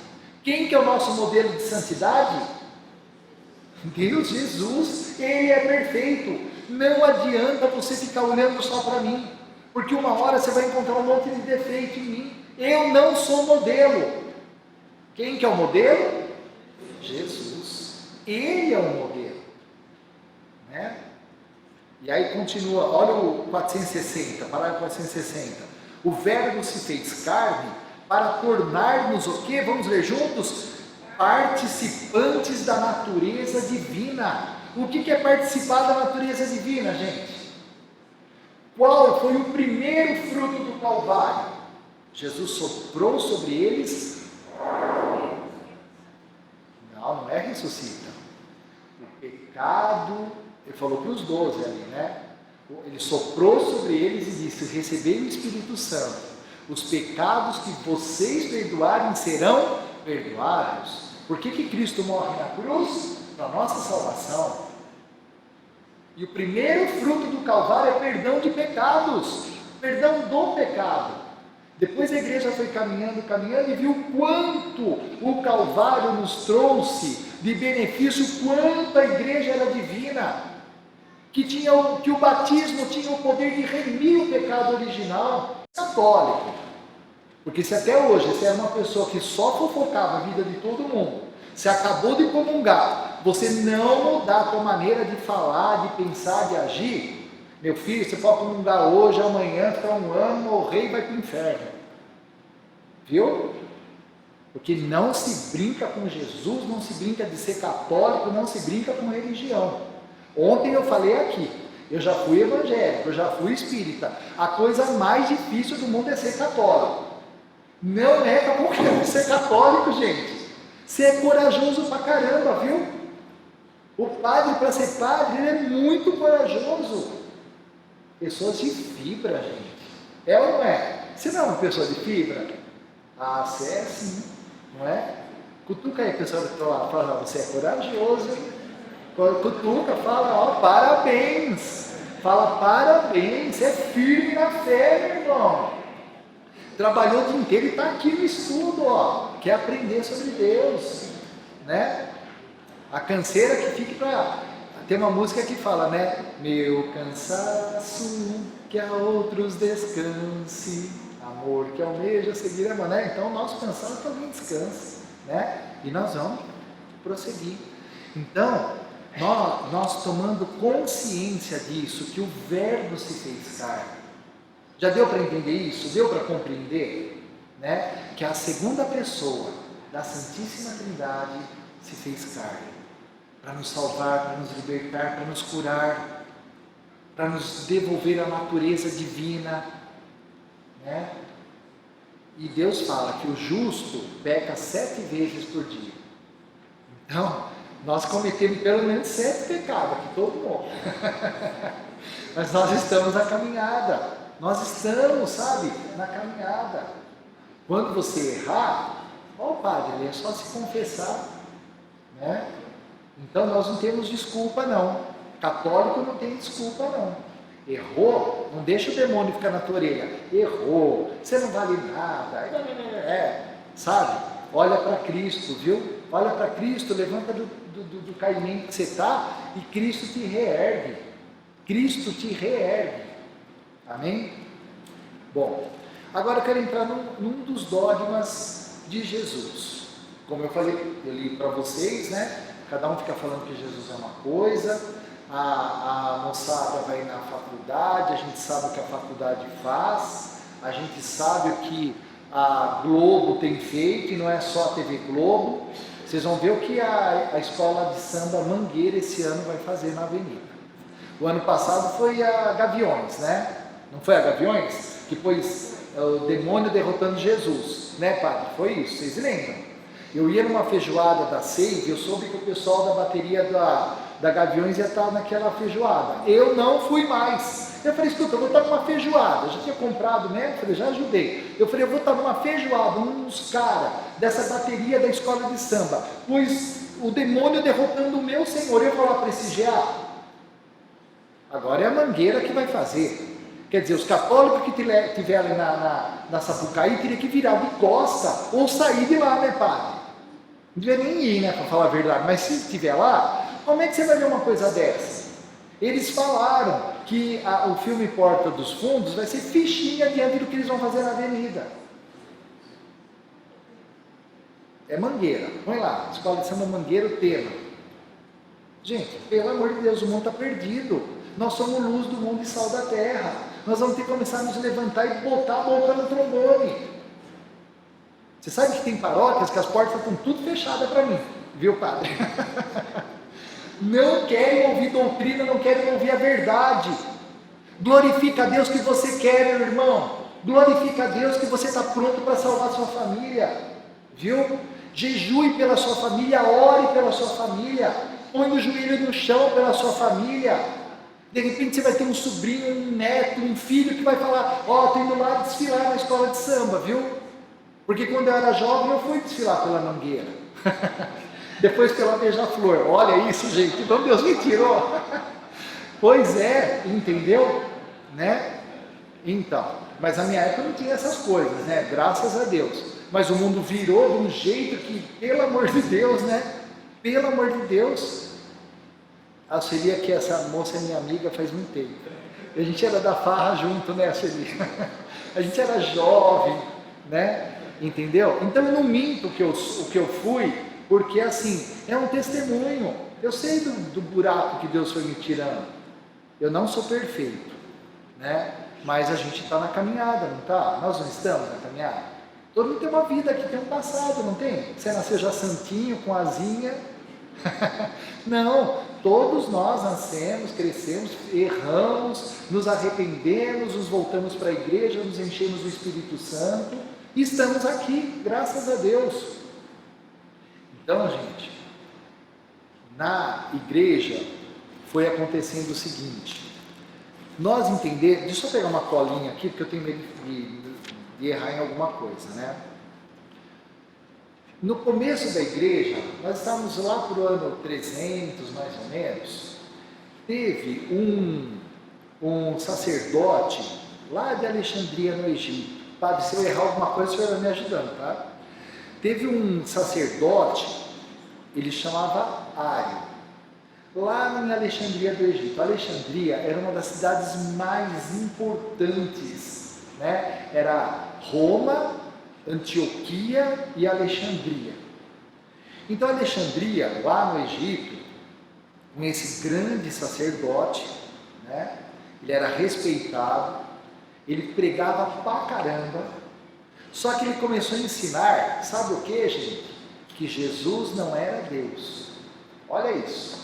Quem que é o nosso modelo de santidade? Deus, Jesus. Ele é perfeito. Não adianta você ficar olhando só para mim, porque uma hora você vai encontrar um monte de defeito em mim. Eu não sou modelo. Quem que é o modelo? Jesus. Ele é o modelo, né? E aí continua, olha o 460, parágrafo 460. O verbo se fez carne para tornar-nos o quê? Vamos ler juntos? Participantes da natureza divina. O que é participar da natureza divina, gente? Qual foi o primeiro fruto do Calvário? Jesus soprou sobre eles. Não é ressuscita. O pecado, ele falou para os 12 ali, né? Ele soprou sobre eles e disse: recebei o Espírito Santo. Os pecados que vocês perdoarem serão perdoados. Por que Cristo morre na cruz? Para a nossa salvação. E o primeiro fruto do Calvário é perdão de pecados, perdão do pecado. Depois a igreja foi caminhando e viu quanto o Calvário nos trouxe de benefício, quanto a igreja era divina, que o batismo tinha o poder de remir o pecado original. Católico, porque se até hoje você é uma pessoa que só fofocava a vida de todo mundo, você acabou de comungar, você não mudar a tua maneira de falar, de pensar, de agir, meu filho, você pode comungar hoje, amanhã, ficar um ano, morrer e vai para o inferno. Viu? Porque não se brinca com Jesus, não se brinca de ser católico, não se brinca com religião. Ontem eu falei aqui, eu já fui evangélico, eu já fui espírita. A coisa mais difícil do mundo é ser católico. Não é para qualquer um ser católico, gente. Você é corajoso pra caramba, viu? O padre, para ser padre, ele é muito corajoso. Pessoas de fibra, gente. É ou não é? Você não é uma pessoa de fibra? Ah, você é sim, não é? Cutuca aí a pessoa do teu lado, fala: você é corajoso. Cutuca, fala: ó, parabéns. Fala: parabéns, você é firme na fé, meu irmão. Trabalhou o dia inteiro e está aqui no estudo, ó. Quer aprender sobre Deus, né? A canseira que fique para... Tem uma música que fala, né? Meu cansaço, que a outros descanse, amor que almeja seguir, né? Então o nosso cansaço que alguém descanse, né? E nós vamos prosseguir. Então, nós tomando consciência disso, que o verbo se fez carne. Já deu para entender isso? Deu para compreender? Né? Que a segunda pessoa da Santíssima Trindade se fez carne. Para nos salvar, para nos libertar, para nos curar, para nos devolver a natureza divina. Né? E Deus fala que o justo peca 7 vezes por dia. Então, nós cometemos pelo menos 7 pecados aqui, todo mundo. Mas nós estamos na caminhada. Nós estamos, sabe, na caminhada. Quando você errar, ó padre, é só se confessar, né? Então nós não temos desculpa não. Católico não tem desculpa não. Errou, não deixa o demônio ficar na tua orelha. Errou, você não vale nada. Sabe? Olha para Cristo, viu? Olha para Cristo, levanta do caimento que você está e Cristo te reergue. Cristo te reergue. Amém? Bom, agora eu quero entrar num dos dogmas de Jesus. Como eu falei, eu li para vocês, né? Cada um fica falando que Jesus é uma coisa, a moçada vai na faculdade, a gente sabe o que a faculdade faz, a gente sabe o que a Globo tem feito, e não é só a TV Globo. Vocês vão ver o que a escola de samba Mangueira esse ano vai fazer na Avenida. O ano passado foi a Gaviões, né? Não foi a Gaviões? Que pôs o demônio derrotando Jesus, né, padre? Foi isso, vocês lembram? Eu ia numa feijoada da Save, eu soube que o pessoal da bateria da Gaviões ia estar naquela feijoada. Eu não fui mais. Eu falei: escuta, eu vou estar numa feijoada. Eu já tinha comprado mesmo, falei: já ajudei. Eu falei: eu vou estar numa feijoada, uns caras dessa bateria da escola de samba, pois o demônio derrotando o meu Senhor. Eu vou lá prestigiar. Agora é a Mangueira que vai fazer. Quer dizer, os católicos que estiverem ali na Sapucaí teriam que virar de costa ou sair de lá, né, padre? Não devia nem ir, né, para falar a verdade. Mas se estiver lá, como é que você vai ver uma coisa dessa? Eles falaram que o filme Porta dos Fundos vai ser fichinha diante do que eles vão fazer na Avenida. É Mangueira, põe lá, Escola de Samba Mangueira, o tema. Gente, pelo amor de Deus, o mundo está perdido. Nós somos luz do mundo e sal da terra. Nós vamos ter que começar a nos levantar e botar a boca no trombone. Você sabe que tem paróquias que as portas estão tudo fechadas para mim, viu, padre? Não querem ouvir doutrina, não querem ouvir a verdade. Glorifica a Deus que você quer, meu irmão. Glorifica a Deus que você está pronto para salvar a sua família, viu? Jejue pela sua família, ore pela sua família, põe o joelho no chão pela sua família. De repente você vai ter um sobrinho, um neto, um filho que vai falar: ó, estou indo lá desfilar na escola de samba, viu? Porque quando eu era jovem eu fui desfilar pela Mangueira, depois pela Beija-Flor. Olha isso, gente, então Deus me tirou. Pois é, entendeu? Né? Então, mas na minha época não tinha essas coisas, né? Graças a Deus. Mas o mundo virou de um jeito que, pelo amor de Deus, né? Pelo amor de Deus. A Celia, que essa moça é minha amiga faz muito tempo. A gente era da farra junto, né, Celia? A gente era jovem, né? Entendeu? Então eu não minto o que eu fui, porque assim, é um testemunho. Eu sei do buraco que Deus foi me tirando. Eu não sou perfeito, né? Mas a gente está na caminhada, não está? Nós não estamos na caminhada? Todo mundo tem uma vida aqui, tem um passado, não tem? Você nasceu já santinho, com asinha? Não, todos nós nascemos, crescemos, erramos, nos arrependemos, nos voltamos para a igreja, nos enchemos do Espírito Santo e estamos aqui, graças a Deus. Então, gente, na igreja foi acontecendo o seguinte: nós entendemos, deixa eu pegar uma colinha aqui, porque eu tenho medo de errar em alguma coisa, né? No começo da igreja, nós estávamos lá para o ano 300, mais ou menos, teve um sacerdote lá de Alexandria, no Egito. Padre, se eu errar alguma coisa, o senhor vai me ajudando, tá? Teve um sacerdote, ele chamava Ário, lá em Alexandria do Egito. Alexandria era uma das cidades mais importantes, né? Era Roma, Antioquia e Alexandria. Então Alexandria, lá no Egito, com esse grande sacerdote, né? Ele era respeitado, ele pregava pra caramba, só que ele começou a ensinar, sabe o que, gente? Que Jesus não era Deus. Olha isso.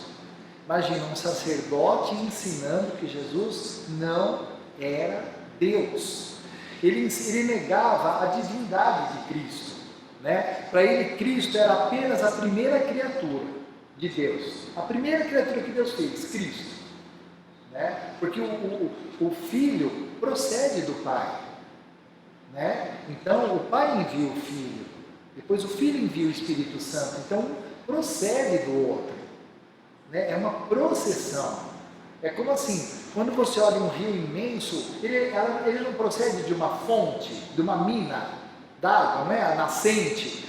Imagina um sacerdote ensinando que Jesus não era Deus. Ele negava a divindade de Cristo, né? Para ele, Cristo era apenas a primeira criatura de Deus, a primeira criatura que Deus fez, Cristo, né? Porque o Filho procede do Pai, né? Então o Pai envia o Filho, depois o Filho envia o Espírito Santo, então procede do outro, né? É uma processão. É como assim, quando você olha um rio imenso, ele não procede de uma fonte, de uma mina d'água, não é? A nascente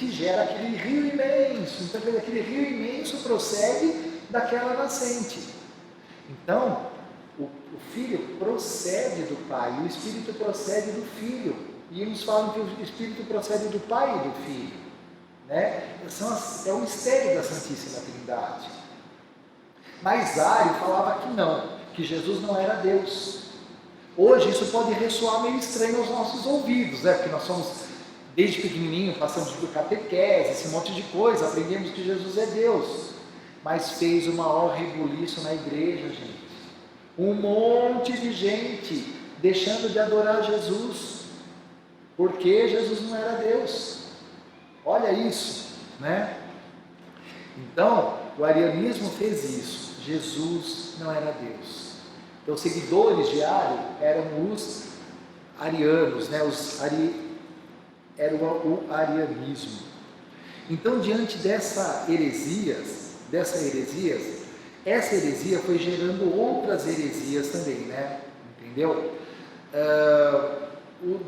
gera aquele rio imenso, então aquele rio imenso procede daquela nascente. Então, o Filho procede do Pai, o Espírito procede do Filho, e eles falam que o Espírito procede do Pai e do Filho, né? É o mistério da Santíssima Trindade. Mas Ário falava que não, que Jesus não era Deus. Hoje isso pode ressoar meio estranho aos nossos ouvidos, né? Porque nós somos, desde pequenininho, passamos por catequese, esse monte de coisa, aprendemos que Jesus é Deus. Mas fez o maior rebuliço na igreja, gente. Um monte de gente deixando de adorar Jesus, porque Jesus não era Deus. Olha isso, né? Então, o arianismo fez isso. Jesus não era Deus. Então, os seguidores de Ário eram os arianos, né? Era o arianismo. Então, diante dessa heresia, essa heresia foi gerando outras heresias também, né? Entendeu?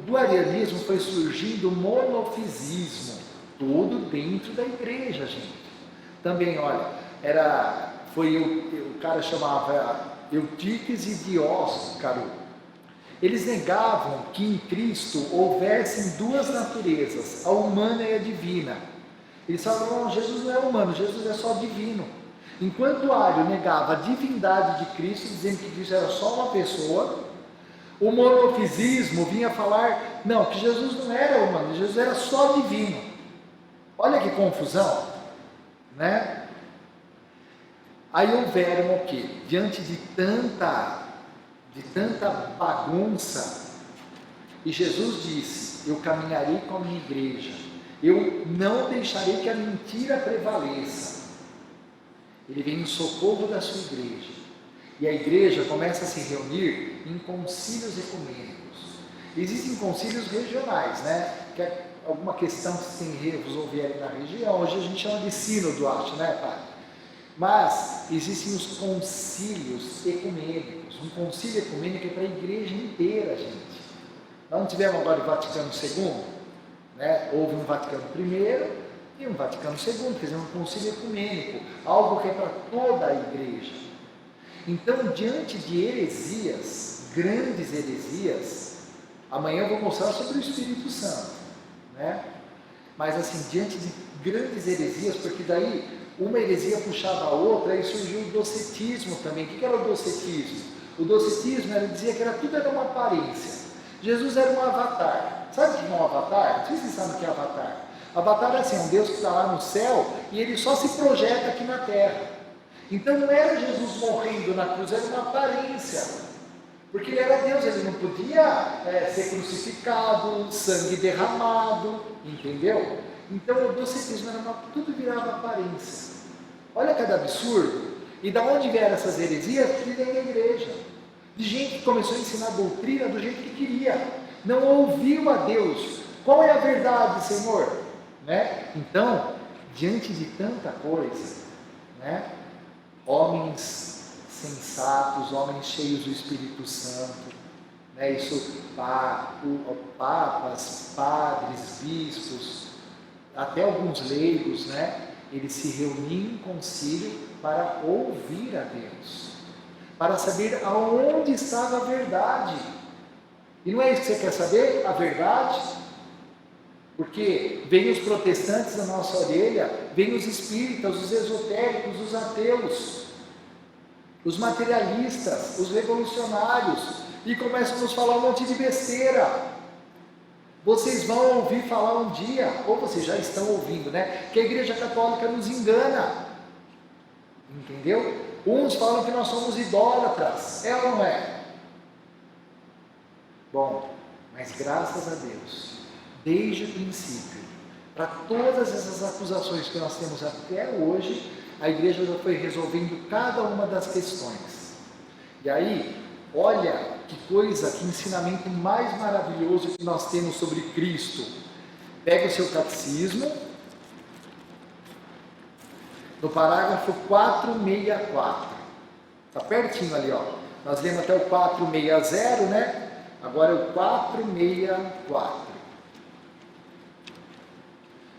Do arianismo foi surgindo o monofisismo, tudo dentro da igreja, gente. Também, olha, o cara chamava Eutíques e Dióscoro. Eles negavam que em Cristo houvessem duas naturezas, a humana e a divina. Eles falavam, não, Jesus não é humano, Jesus é só divino. Enquanto Ario negava a divindade de Cristo, dizendo que Cristo era só uma pessoa, o monofisismo vinha falar, não, que Jesus não era humano, Jesus era só divino. Olha que confusão, né? Aí houveram o quê? Diante de tanta bagunça, e Jesus disse, eu caminharei com a minha igreja, eu não deixarei que a mentira prevaleça. Ele vem em socorro da sua igreja, e a igreja começa a se reunir em concílios ecumênicos. Existem concílios regionais, né? Que é alguma questão que se tem que resolver ali na região. Hoje a gente chama de sínodo, acho, né, pai? Mas existem os concílios ecumênicos. Um concílio ecumênico é para a igreja inteira, gente. Nós não tivemos agora o Vaticano II, né? Houve um Vaticano I e um Vaticano II, fizemos um concílio ecumênico, algo que é para toda a igreja. Então, diante de heresias, grandes heresias, amanhã eu vou mostrar sobre o Espírito Santo, né? Mas assim, diante de grandes heresias, porque daí uma heresia puxava a outra, aí surgiu o docetismo também. O que era o docetismo? O docetismo, ele dizia que tudo era uma aparência. Jesus era um avatar. Sabe o que é um avatar? Não sei se vocês sabem o que é avatar. Avatar é assim, um Deus que está lá no céu e ele só se projeta aqui na terra. Então não era Jesus morrendo na cruz, era uma aparência. Porque ele era Deus, ele não podia ser crucificado, sangue derramado, entendeu? Então o docetismo era tudo virava aparência. Olha cada absurdo. E da onde vieram essas heresias? Que vem da igreja. De gente que começou a ensinar doutrina do jeito que queria. Não ouviu a Deus. Qual é a verdade, Senhor? Né? Então, diante de tanta coisa, né? Homens sensatos, homens cheios do Espírito Santo, né? Isso, papas, padres, bispos, até alguns leigos, né? Eles se reuniam em concílio para ouvir a Deus, para saber aonde estava a verdade. E não é isso que você quer saber? A verdade? Porque vem os protestantes na nossa orelha, vem os espíritas, os esotéricos, os ateus, os materialistas, os revolucionários, e começam a nos falar um monte de besteira. Vocês vão ouvir falar um dia, ou vocês já estão ouvindo, né? Que a Igreja Católica nos engana. Entendeu? Uns falam que nós somos idólatras. É ou não é? Bom, mas graças a Deus, desde o princípio, para todas essas acusações que nós temos até hoje, a igreja já foi resolvendo cada uma das questões. E aí, olha que coisa, que ensinamento mais maravilhoso que nós temos sobre Cristo. Pega o seu catecismo, no parágrafo 464, está pertinho ali, ó. Nós lemos até o 460, né? Agora é o 464.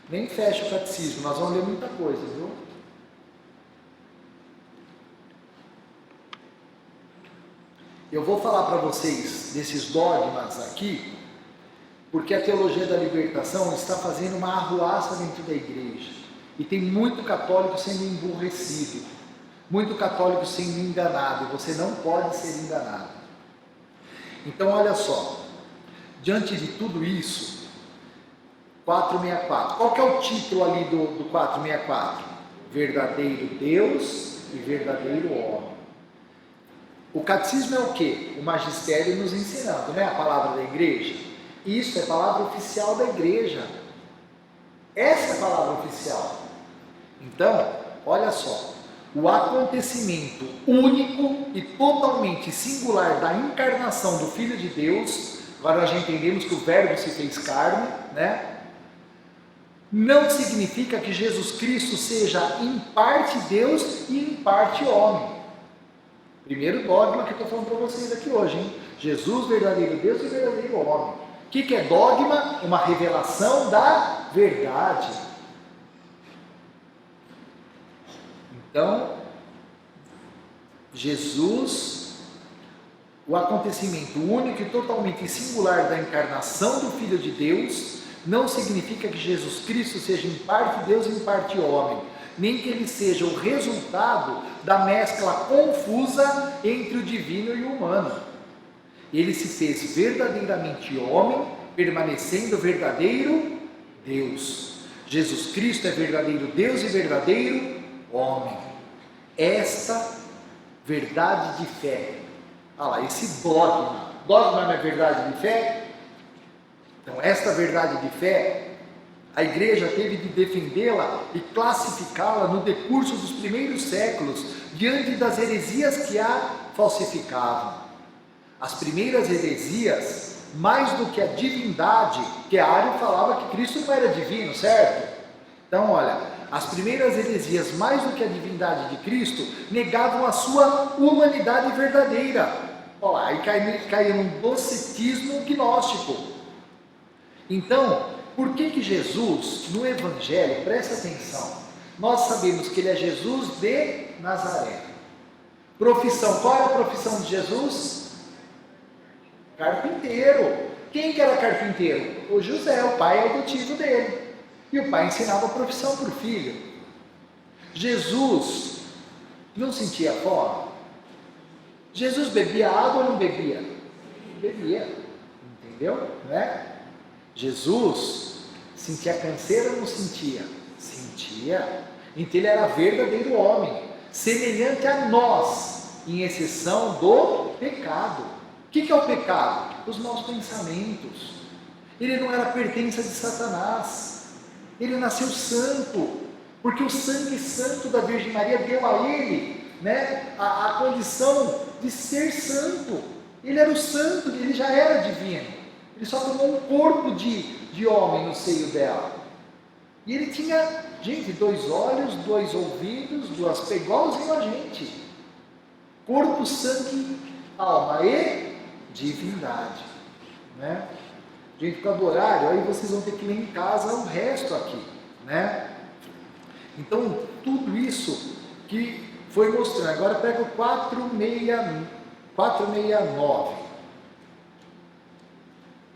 Nem fecha o catecismo, nós vamos ler muita coisa, viu? Eu vou falar para vocês desses dogmas aqui, porque a teologia da libertação está fazendo uma arruaça dentro da igreja. E tem muito católico sendo emburrecido, muito católico sendo enganado, e você não pode ser enganado. Então olha só, diante de tudo isso, 464, qual que é o título ali do 464? Verdadeiro Deus e verdadeiro homem. O catecismo é o quê? O magistério nos ensinando, né? A palavra da igreja. Isso é a palavra oficial da igreja. Essa é a palavra oficial. Então, olha só, o acontecimento único e totalmente singular da encarnação do Filho de Deus, agora nós já entendemos que o Verbo se fez carne, né? Não significa que Jesus Cristo seja em parte Deus e em parte homem. Primeiro dogma que eu estou falando para vocês aqui hoje, hein? Jesus, verdadeiro Deus e verdadeiro homem. O que é dogma? Uma revelação da verdade. Então, Jesus, o acontecimento único e totalmente singular da encarnação do Filho de Deus, não significa que Jesus Cristo seja em parte Deus e em parte homem, nem que ele seja o resultado da mescla confusa entre o divino e o humano. Ele se fez verdadeiramente homem, permanecendo verdadeiro Deus. Jesus Cristo é verdadeiro Deus e verdadeiro homem. Esta verdade de fé, esse dogma não é verdade de fé? Então, esta verdade de fé, a igreja teve de defendê-la e classificá-la no decurso dos primeiros séculos, diante das heresias que a falsificavam. As primeiras heresias, mais do que a divindade, que Ario falava que Cristo não era divino, certo? Então, olha, as primeiras heresias, mais do que a divindade de Cristo, negavam a sua humanidade verdadeira. Aí caía num docetismo gnóstico. Então, por que Jesus, no Evangelho, presta atenção, nós sabemos que ele é Jesus de Nazaré. Profissão, qual é a profissão de Jesus? Carpinteiro. Quem que era carpinteiro? O José, o pai adotivo dele. E o pai ensinava a profissão para o filho. Jesus não sentia fome? Jesus bebia água ou não bebia? Bebia, entendeu? Né? Jesus sentia canseira ou não sentia? Sentia. Então ele era verdadeiro homem, semelhante a nós, em exceção do pecado. O que é o pecado? Os maus pensamentos. Ele não era pertença de Satanás. Ele nasceu santo, porque o sangue santo da Virgem Maria deu a ele, né, a condição de ser santo. Ele era o santo, ele já era divino. Ele só tomou um corpo de homem no seio dela. E ele tinha, gente, 2 olhos, 2 ouvidos, 2 pés, igualzinho a gente. Corpo, sangue, alma e divindade, né? Gente, por causa do horário, aí vocês vão ter que ler em casa o resto aqui, né? Então, tudo isso que foi mostrando. Agora pega o 469.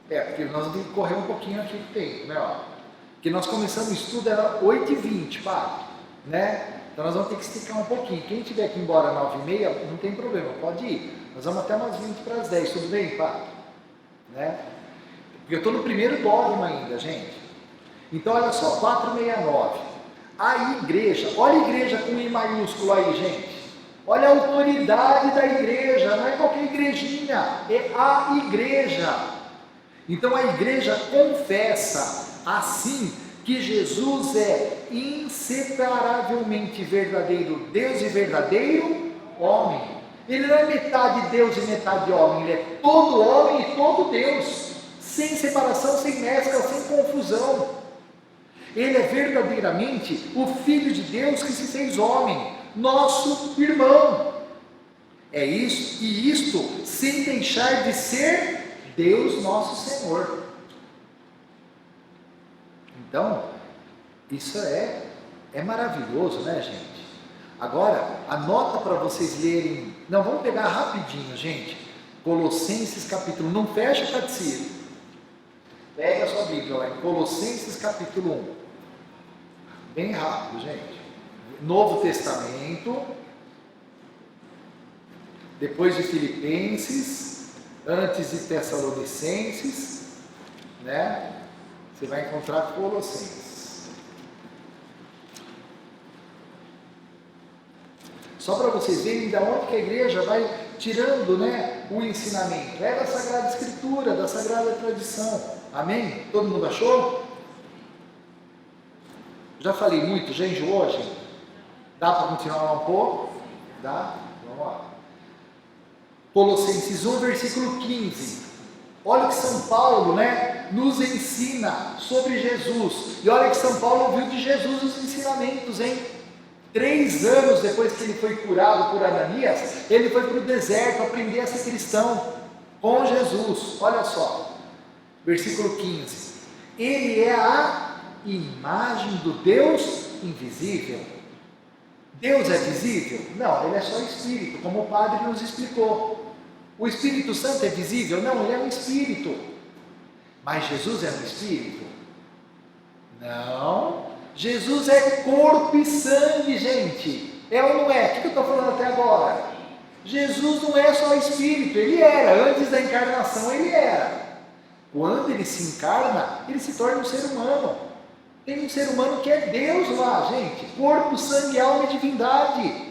Porque nós vamos ter que correr um pouquinho aqui do tempo, né? Porque nós começamos o estudo, era 8h20, padre, né? Então nós vamos ter que esticar um pouquinho. Quem tiver que ir embora 9h30, não tem problema, pode ir. Nós vamos até umas 20:10, tudo bem, padre? Né? Porque eu estou no primeiro dogma ainda, gente. Então olha só, 469. A igreja, olha a igreja com I maiúsculo aí, gente. Olha a autoridade da igreja, não é qualquer igrejinha, é a igreja. Então a igreja confessa assim que Jesus é inseparavelmente verdadeiro Deus e verdadeiro homem. Ele não é metade Deus e metade homem, ele é todo homem e todo Deus, sem separação, sem mescla, sem confusão. Ele é verdadeiramente o Filho de Deus que se fez homem, nosso irmão. É isso, e isto sem deixar de ser Deus nosso Senhor. Então, isso é maravilhoso, né, gente? Agora, anota para vocês lerem. Não, vamos pegar rapidinho, gente. Colossenses capítulo, não fecha o catecismo. Pega a sua Bíblia lá em Colossenses capítulo 1. Bem rápido, gente. Novo Testamento, depois de Filipenses, antes de Tessalonicenses, né? Você vai encontrar Colossenses. Só para vocês verem de onde que a igreja vai tirando, né, o ensinamento. É da Sagrada Escritura, da Sagrada Tradição. Amém? Todo mundo achou? Já falei muito, já enjoou, gente? Dá para continuar um pouco? Dá? Vamos lá. Colossenses 1, versículo 15. Olha o que São Paulo, né, nos ensina sobre Jesus. E olha que São Paulo ouviu de Jesus os ensinamentos, hein? 3 anos depois que ele foi curado por Ananias, ele foi para o deserto aprender a ser cristão com Jesus. Olha só, versículo 15. Ele é a imagem do Deus invisível. Deus é visível? Não, ele é só espírito, como o padre nos explicou. O Espírito Santo é visível? Não, ele é um espírito. Mas Jesus é um espírito? Não. Jesus é corpo e sangue, gente. É ou não é? O que eu estou falando até agora? Jesus não é só espírito, ele era. Antes da encarnação, ele era. Quando ele se encarna, ele se torna um ser humano. Tem um ser humano que é Deus lá, gente. Corpo, sangue, alma e divindade.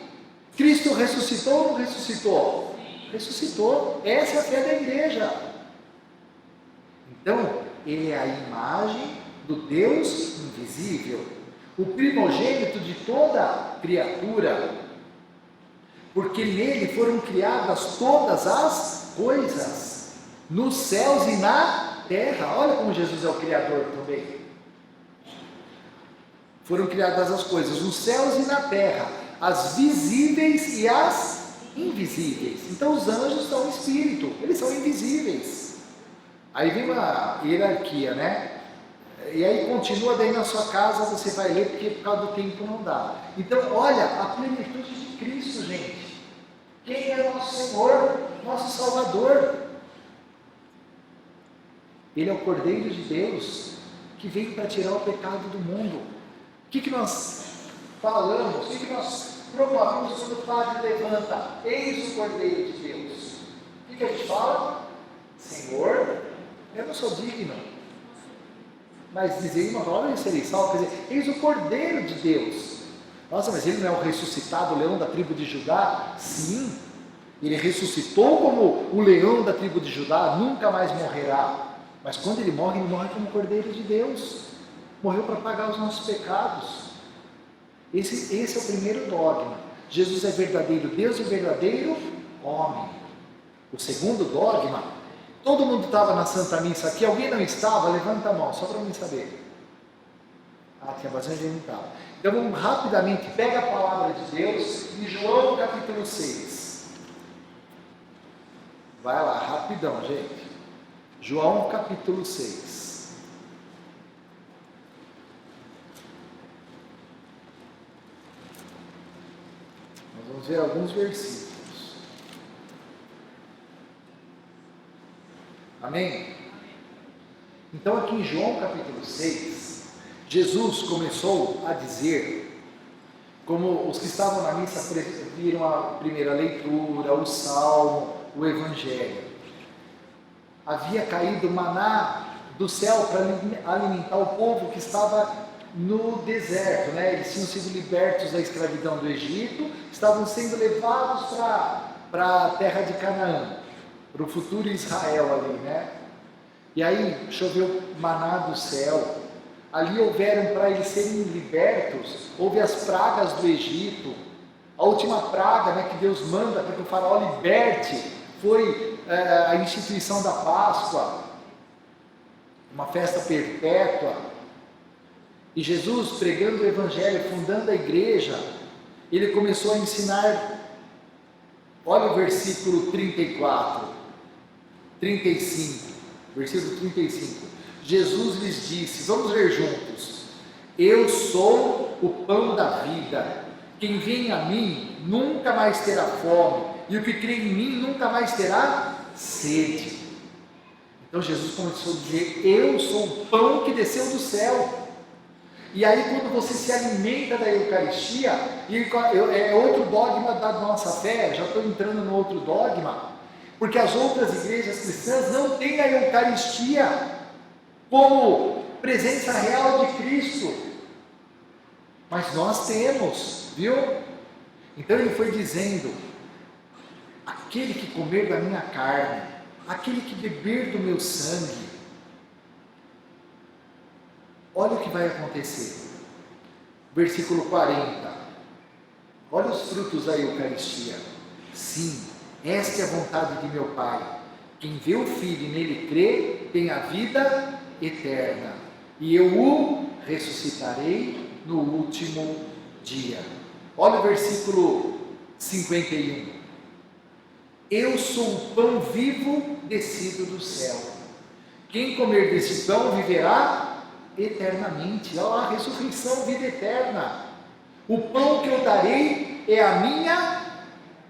Cristo ressuscitou ou não ressuscitou? Ressuscitou. Essa é a fé da igreja. Então, ele é a imagem do Deus invisível, o primogênito de toda criatura, porque nele foram criadas todas as coisas, nos céus e na terra. Olha como Jesus é o Criador também. Foram criadas as coisas nos céus e na terra, as visíveis e as invisíveis. Então os anjos são espírito, eles são invisíveis. Aí vem uma hierarquia, né? E aí continua, daí na sua casa você vai ler, porque por causa do tempo não dá. Então olha a plenitude de Cristo, gente. Quem é nosso Senhor, nosso Salvador? Ele é o Cordeiro de Deus, que veio para tirar o pecado do mundo. O que nós falamos, o que nós proclamamos quando o Padre levanta? Eis o Cordeiro de Deus. O que a gente fala? Senhor, eu não sou digno, mas dizer uma palavra serei salvo. Quer dizer, eis o Cordeiro de Deus. Nossa, mas ele não é o ressuscitado leão da tribo de Judá? Sim, ele ressuscitou como o leão da tribo de Judá, nunca mais morrerá. Mas quando ele morre como Cordeiro de Deus. Morreu para pagar os nossos pecados. Esse é o primeiro dogma. Jesus é verdadeiro Deus e verdadeiro homem. O segundo dogma, todo mundo estava na Santa Missa aqui, alguém não estava? Levanta a mão, só para mim saber. Ah, tinha bastante gente que não estava. Então vamos rapidamente, pega a palavra de Deus em João capítulo 6. Vai lá, rapidão, gente. João capítulo 6. Vamos ver alguns versículos. Amém? Então aqui em João capítulo 6, Jesus começou a dizer, como os que estavam na missa viram a primeira leitura, o salmo, o evangelho. Havia caído maná do céu para alimentar o povo que estava no deserto, né? Eles tinham sido libertos da escravidão do Egito, estavam sendo levados para a terra de Canaã, para o futuro Israel ali, né? E aí choveu maná do céu, ali houveram, para eles serem libertos, houve as pragas do Egito. A última praga, né, que Deus manda para que o faraó liberte, foi a instituição da Páscoa, uma festa perpétua. E Jesus, pregando o Evangelho, fundando a igreja, ele começou a ensinar. Olha o versículo 35, versículo 35. Jesus lhes disse, vamos ler juntos: eu sou o pão da vida, quem vem a mim nunca mais terá fome, e o que crê em mim nunca mais terá sede. Então Jesus começou a dizer, eu sou o pão que desceu do céu. E aí quando você se alimenta da Eucaristia, é outro dogma da nossa fé, já estou entrando no outro dogma, porque as outras igrejas cristãs não têm a Eucaristia como presença real de Cristo, mas nós temos, viu? Então ele foi dizendo, aquele que comer da minha carne, aquele que beber do meu sangue, olha o que vai acontecer. Versículo 40. Olha os frutos da Eucaristia. Sim, esta é a vontade de meu Pai. Quem vê o Filho e nele crê, tem a vida eterna. E eu o ressuscitarei no último dia. Olha o versículo 51. Eu sou o pão vivo descido do céu. Quem comer desse pão viverá eternamente. Olha lá, ressurreição, vida eterna. O pão que eu darei é a minha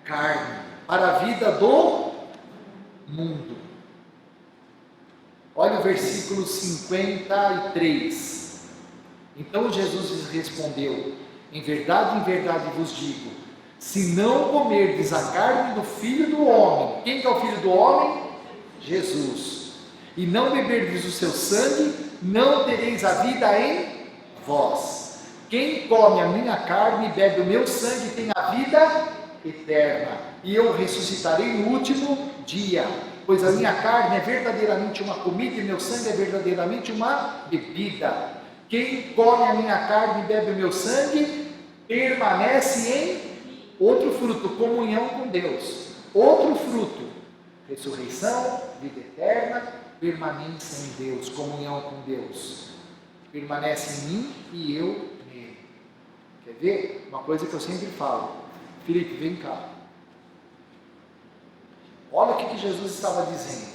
carne, para a vida do mundo. Olha o versículo 53. Então Jesus lhes respondeu: em verdade vos digo, se não comerdes a carne do Filho do Homem, quem que é o Filho do Homem? Jesus. E não beberdes o seu sangue, não tereis a vida em vós. Quem come a minha carne e bebe o meu sangue tem a vida eterna, e eu ressuscitarei no último dia. Pois a minha carne é verdadeiramente uma comida e meu sangue é verdadeiramente uma bebida. Quem come a minha carne e bebe o meu sangue permanece em outro fruto, comunhão com Deus. Outro fruto, ressurreição, vida eterna, permanência em Deus, comunhão com Deus. Permanece em mim e eu nele. Quer ver? Uma coisa que eu sempre falo. Felipe, vem cá. Olha o que Jesus estava dizendo.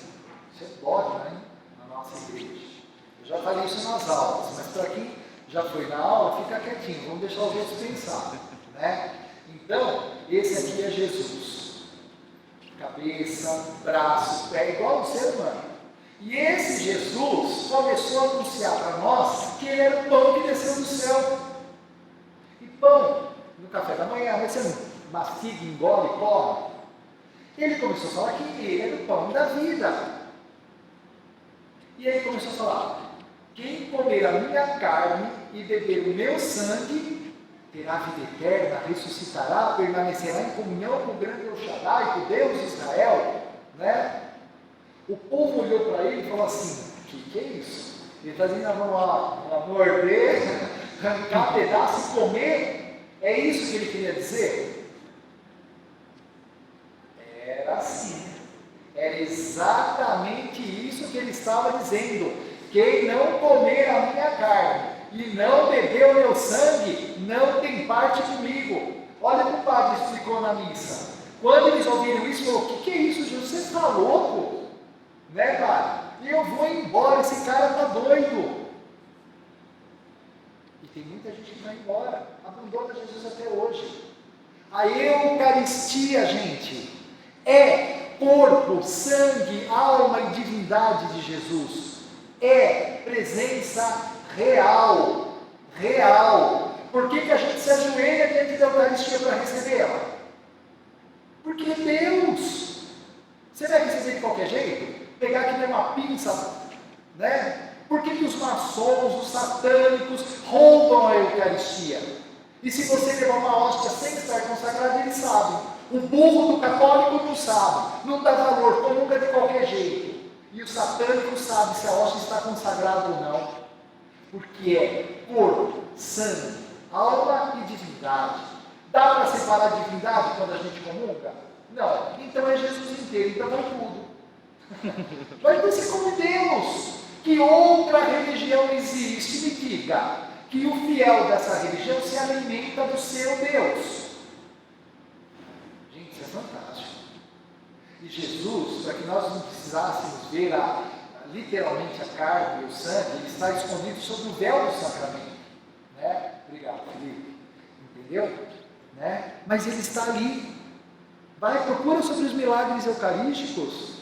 Isso é dogma, hein? Na nossa igreja. Eu já falei isso nas aulas, mas para quem já foi na aula, fica quietinho, vamos deixar os outros pensar, né? Então, esse aqui é Jesus. Cabeça, braço, pé, igual o ser humano. E esse Jesus começou a anunciar para nós que ele era o pão que desceu do céu. E pão, no café da manhã, você não mastiga, engole, come. Ele começou a falar que ele era o pão da vida. E ele começou a falar: quem comer a minha carne e beber o meu sangue terá vida eterna, ressuscitará, permanecerá em comunhão com o grande El Shaddai, com Deus de Israel, né? O povo olhou para ele e falou assim: que é isso? Ele está dizendo: vamos morder, arrancar pedaço e comer? É isso que ele queria dizer? Era assim, era exatamente isso que ele estava dizendo: quem não comer a minha carne e não beber o meu sangue, não tem parte comigo. Olha o que o padre explicou na missa. Quando eles ouviram isso, falou: o que é isso, Jesus? Você está louco? Né, padre? E eu vou embora, esse cara está doido. E tem muita gente que vai embora, abandona Jesus até hoje. A Eucaristia, gente, é corpo, sangue, alma e divindade de Jesus. É presença real. Por que a gente se ajoelha diante da Eucaristia para recebê-la? Porque é Deus. Você vai receber de qualquer jeito? Pegar aqui nem uma pinça, né? Por que os maçons, os satânicos roubam a Eucaristia? E se você levar uma hóstia sem estar consagrada, eles sabem. O burro do católico não sabe, não dá valor, comunga de qualquer jeito. E o satânico sabe se a hóstia está consagrada ou não, porque é corpo, sangue, alma e divindade. Dá para separar a divindade quando a gente comunga? Não. Então é Jesus inteiro, então vai tudo. Vai ser como Deus. Que outra religião existe? Me diga que o fiel dessa religião se alimenta do seu Deus. Gente, isso é fantástico. E Jesus, para que nós não precisássemos ver literalmente a carne e o sangue, ele está escondido sob o véu do sacramento, né? Obrigado, Felipe. Entendeu? Né? Mas ele está ali. Vai, procura sobre os milagres eucarísticos,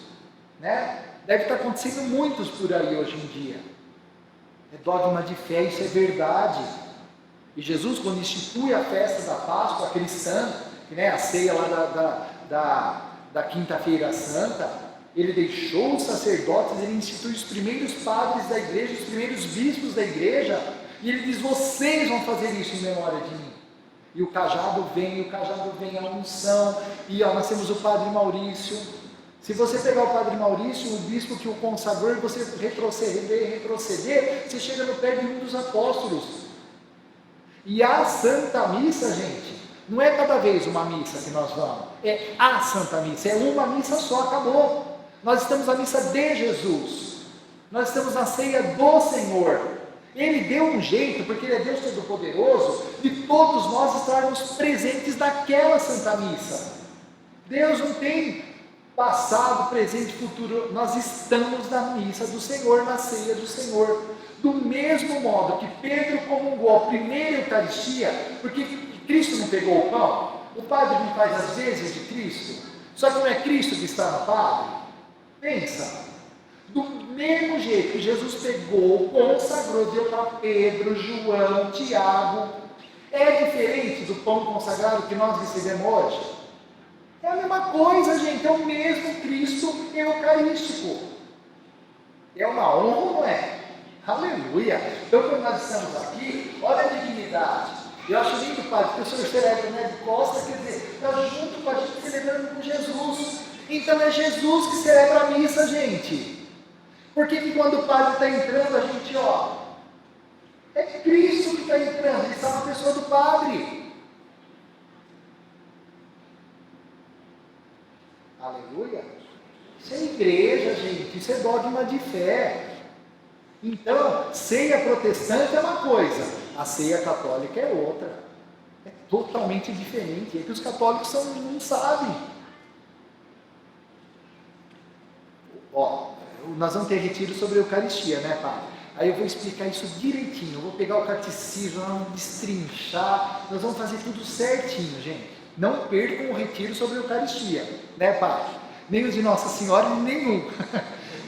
né? Deve estar acontecendo muitos por aí hoje em dia. É dogma de fé, isso é verdade. E Jesus, quando institui a festa da Páscoa cristã, né, a ceia lá da Quinta-feira Santa, ele deixou os sacerdotes, ele institui os primeiros padres da igreja, os primeiros bispos da igreja, e ele diz: vocês vão fazer isso em memória de mim. E o cajado vem a unção, e nós temos o Padre Maurício. Se você pegar o Padre Maurício, o bispo que o consagrou, e você retroceder, você chega no pé de um dos apóstolos. E a Santa Missa, gente, não é cada vez uma missa que nós vamos, é a Santa Missa, é uma missa só, acabou. Nós estamos na missa de Jesus, nós estamos na ceia do Senhor. Ele deu um jeito, porque Ele é Deus Todo-Poderoso, de todos nós estarmos presentes naquela Santa Missa. Deus não tem passado, presente e futuro, nós estamos na missa do Senhor, na ceia do Senhor. Do mesmo modo que Pedro comungou a primeira Eucaristia, porque Cristo não pegou o pão, o padre não faz as vezes de Cristo, só que não é Cristo que está no padre? Pensa. Do mesmo jeito que Jesus pegou, consagrou, deu para Pedro, João, Tiago, é diferente do pão consagrado que nós recebemos hoje? É a mesma coisa, gente, é o mesmo Cristo eucarístico. É uma honra ou não é? Aleluia! Então, quando nós estamos aqui, olha a dignidade. Eu acho lindo, Padre, porque o senhor celebra, né, de costa, quer dizer, está junto com a gente celebrando com Jesus. Então é Jesus que celebra a missa, gente. Por que quando o Padre está entrando, a gente, é Cristo que está entrando, ele está na pessoa do Padre. Aleluia! Isso é igreja, gente, isso é dogma de fé. Então, ceia protestante é uma coisa, a ceia católica é outra. É totalmente diferente. É que os católicos não sabem. Nós vamos ter retiro sobre a Eucaristia, né, Padre? Aí eu vou explicar isso direitinho. Eu vou pegar o catecismo, nós vamos destrinchar, nós vamos fazer tudo certinho, gente. Não percam o retiro sobre a Eucaristia, né, Padre? Nem o de Nossa Senhora, nenhum.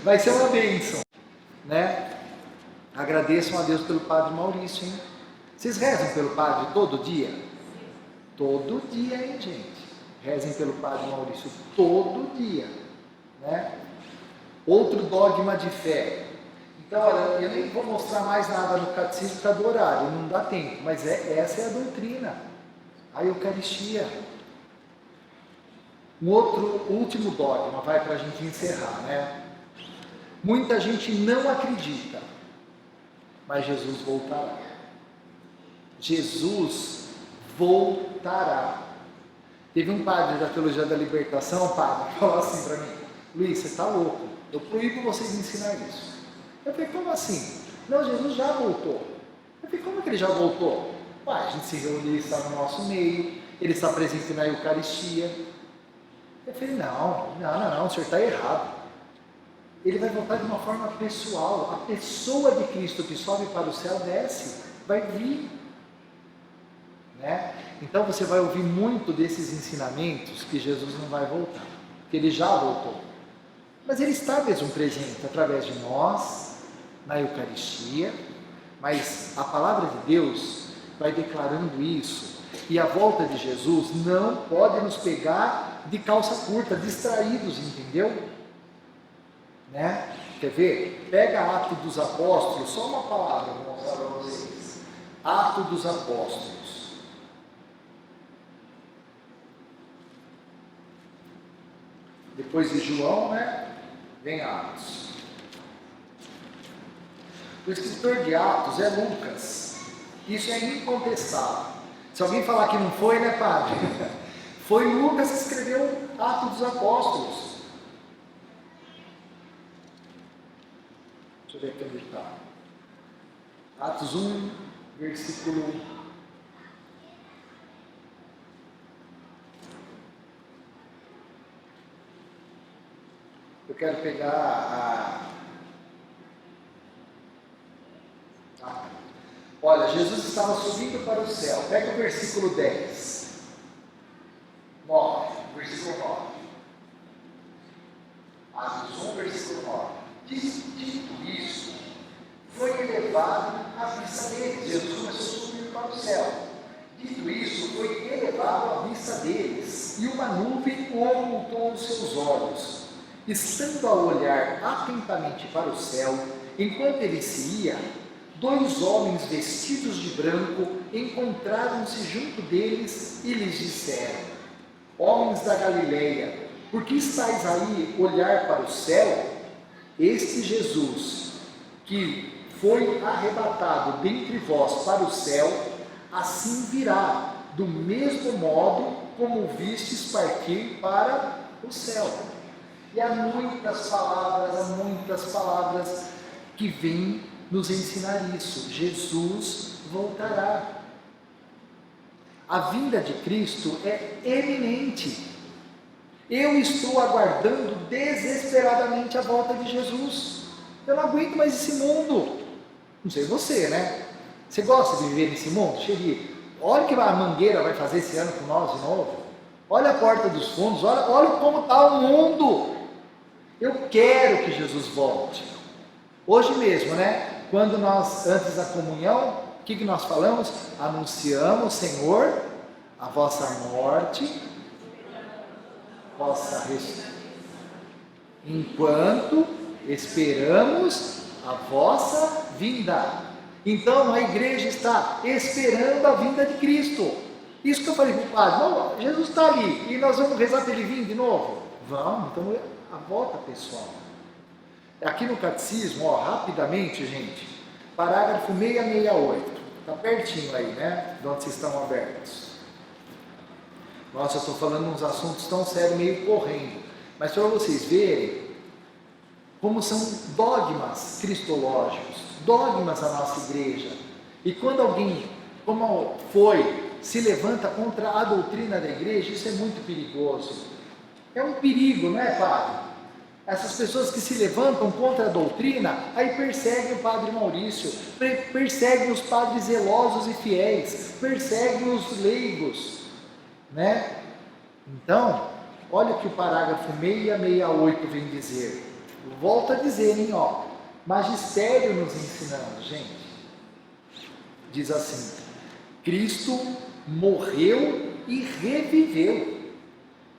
Vai ser uma bênção, né? Agradeçam a Deus pelo Padre Maurício, hein? Vocês rezam pelo Padre todo dia? Todo dia, hein, gente? Rezem pelo Padre Maurício todo dia, né? Outro dogma de fé. Então, olha, eu nem vou mostrar mais nada no catecismo por causa do horário, não dá tempo, mas essa é a doutrina, a Eucaristia. Um outro, último dogma, vai para a gente encerrar, né? Muita gente não acredita, mas Jesus voltará. Jesus voltará. Teve um padre da Teologia da Libertação, padre, que falou assim para mim: Luiz, você está louco, eu proíbo vocês ensinar isso. Eu falei: como assim? Não, Jesus já voltou. Eu falei: como é que ele já voltou? A gente se reuniu, ele está no nosso meio, ele está presente na Eucaristia. Eu falei: não, o senhor está errado. Ele vai voltar de uma forma pessoal. A pessoa de Cristo que sobe para o céu desce, vai vir, né? Então você vai ouvir muito desses ensinamentos que Jesus não vai voltar, que ele já voltou, mas ele está mesmo presente através de nós na Eucaristia. Mas a palavra de Deus vai declarando isso, e a volta de Jesus não pode nos pegar de calça curta, distraídos, entendeu? Né? Quer ver? Pega Atos dos Apóstolos, só uma palavra vou mostrar para vocês. Atos dos Apóstolos. Depois de João, né? Vem Atos. O escritor de Atos é Lucas. Isso é incontestável. Se alguém falar que não foi, né, padre? Foi Lucas que escreveu Atos dos Apóstolos. Deixa eu ver aqui onde está. Atos 1, versículo 1. Eu quero pegar Olha, Jesus estava subindo para o céu. Pega o versículo 10. 9, versículo 9. Atos 1, versículo 9. Dito isso, foi elevado à vista deles. Jesus começou a subir para o céu. Dito isso, foi elevado à vista deles, e uma nuvem ocultou os seus olhos. Estando a olhar atentamente para o céu, enquanto ele se ia, 2 homens vestidos de branco encontraram-se junto deles e lhes disseram: homens da Galileia, por que estáis aí olhar para o céu? Este Jesus, que foi arrebatado dentre vós para o céu, assim virá, do mesmo modo como vistes partir para o céu. E há muitas palavras que vêm nos ensinar isso. Jesus voltará. A vinda de Cristo é eminente. Eu estou aguardando desesperadamente a volta de Jesus. Eu não aguento mais esse mundo. Não sei você, né? Você gosta de viver nesse mundo? Xeri, olha o que a Mangueira vai fazer esse ano com nós de novo. Olha a Porta dos Fundos, olha como está o mundo. Eu quero que Jesus volte. Hoje mesmo, né? Quando nós, antes da comunhão, o que nós falamos? Anunciamos, Senhor, a vossa morte, vossa ressurreição, enquanto esperamos a vossa vinda. Então a igreja está esperando a vinda de Cristo. Isso que eu falei para o padre, não, Jesus está ali e nós vamos rezar para ele vir de novo? Vamos, então a volta pessoal. Aqui no catecismo, ó, rapidamente, gente, parágrafo 668, está pertinho aí, né, de onde vocês estão abertos. Nossa, eu estou falando uns assuntos tão sérios, meio correndo, mas para vocês verem como são dogmas cristológicos, dogmas da nossa igreja. E quando alguém, como foi, se levanta contra a doutrina da igreja, isso é muito perigoso. É um perigo, não é, padre? Essas pessoas que se levantam contra a doutrina, aí perseguem o padre Maurício, perseguem os padres zelosos e fiéis, perseguem os leigos, né? Então, olha o que o parágrafo 668 vem dizer. Volto a dizer, hein, ó, magistério nos ensinando, gente. Diz assim: Cristo morreu e reviveu.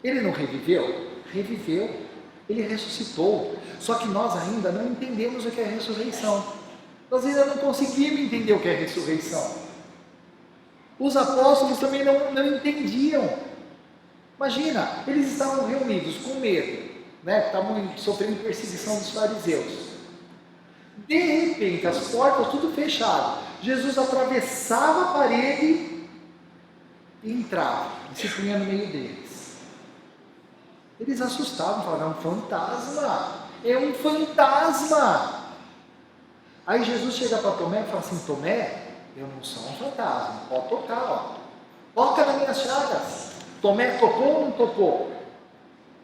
Ele não reviveu? Reviveu. Ele ressuscitou. Só que nós ainda não entendemos o que é ressurreição. Nós ainda não conseguimos entender o que é ressurreição. Os apóstolos também não entendiam. Imagina, eles estavam reunidos com medo, né? Estavam sofrendo perseguição dos fariseus. De repente, as portas tudo fechado. Jesus atravessava a parede e entrava, e se punha no meio deles. Eles assustavam, falavam: é um fantasma, é um fantasma. Aí Jesus chega para Tomé e fala assim: Tomé, eu não sou um fantasma, pode tocar, ó. Toca nas minhas chagas. Tomé tocou ou não tocou?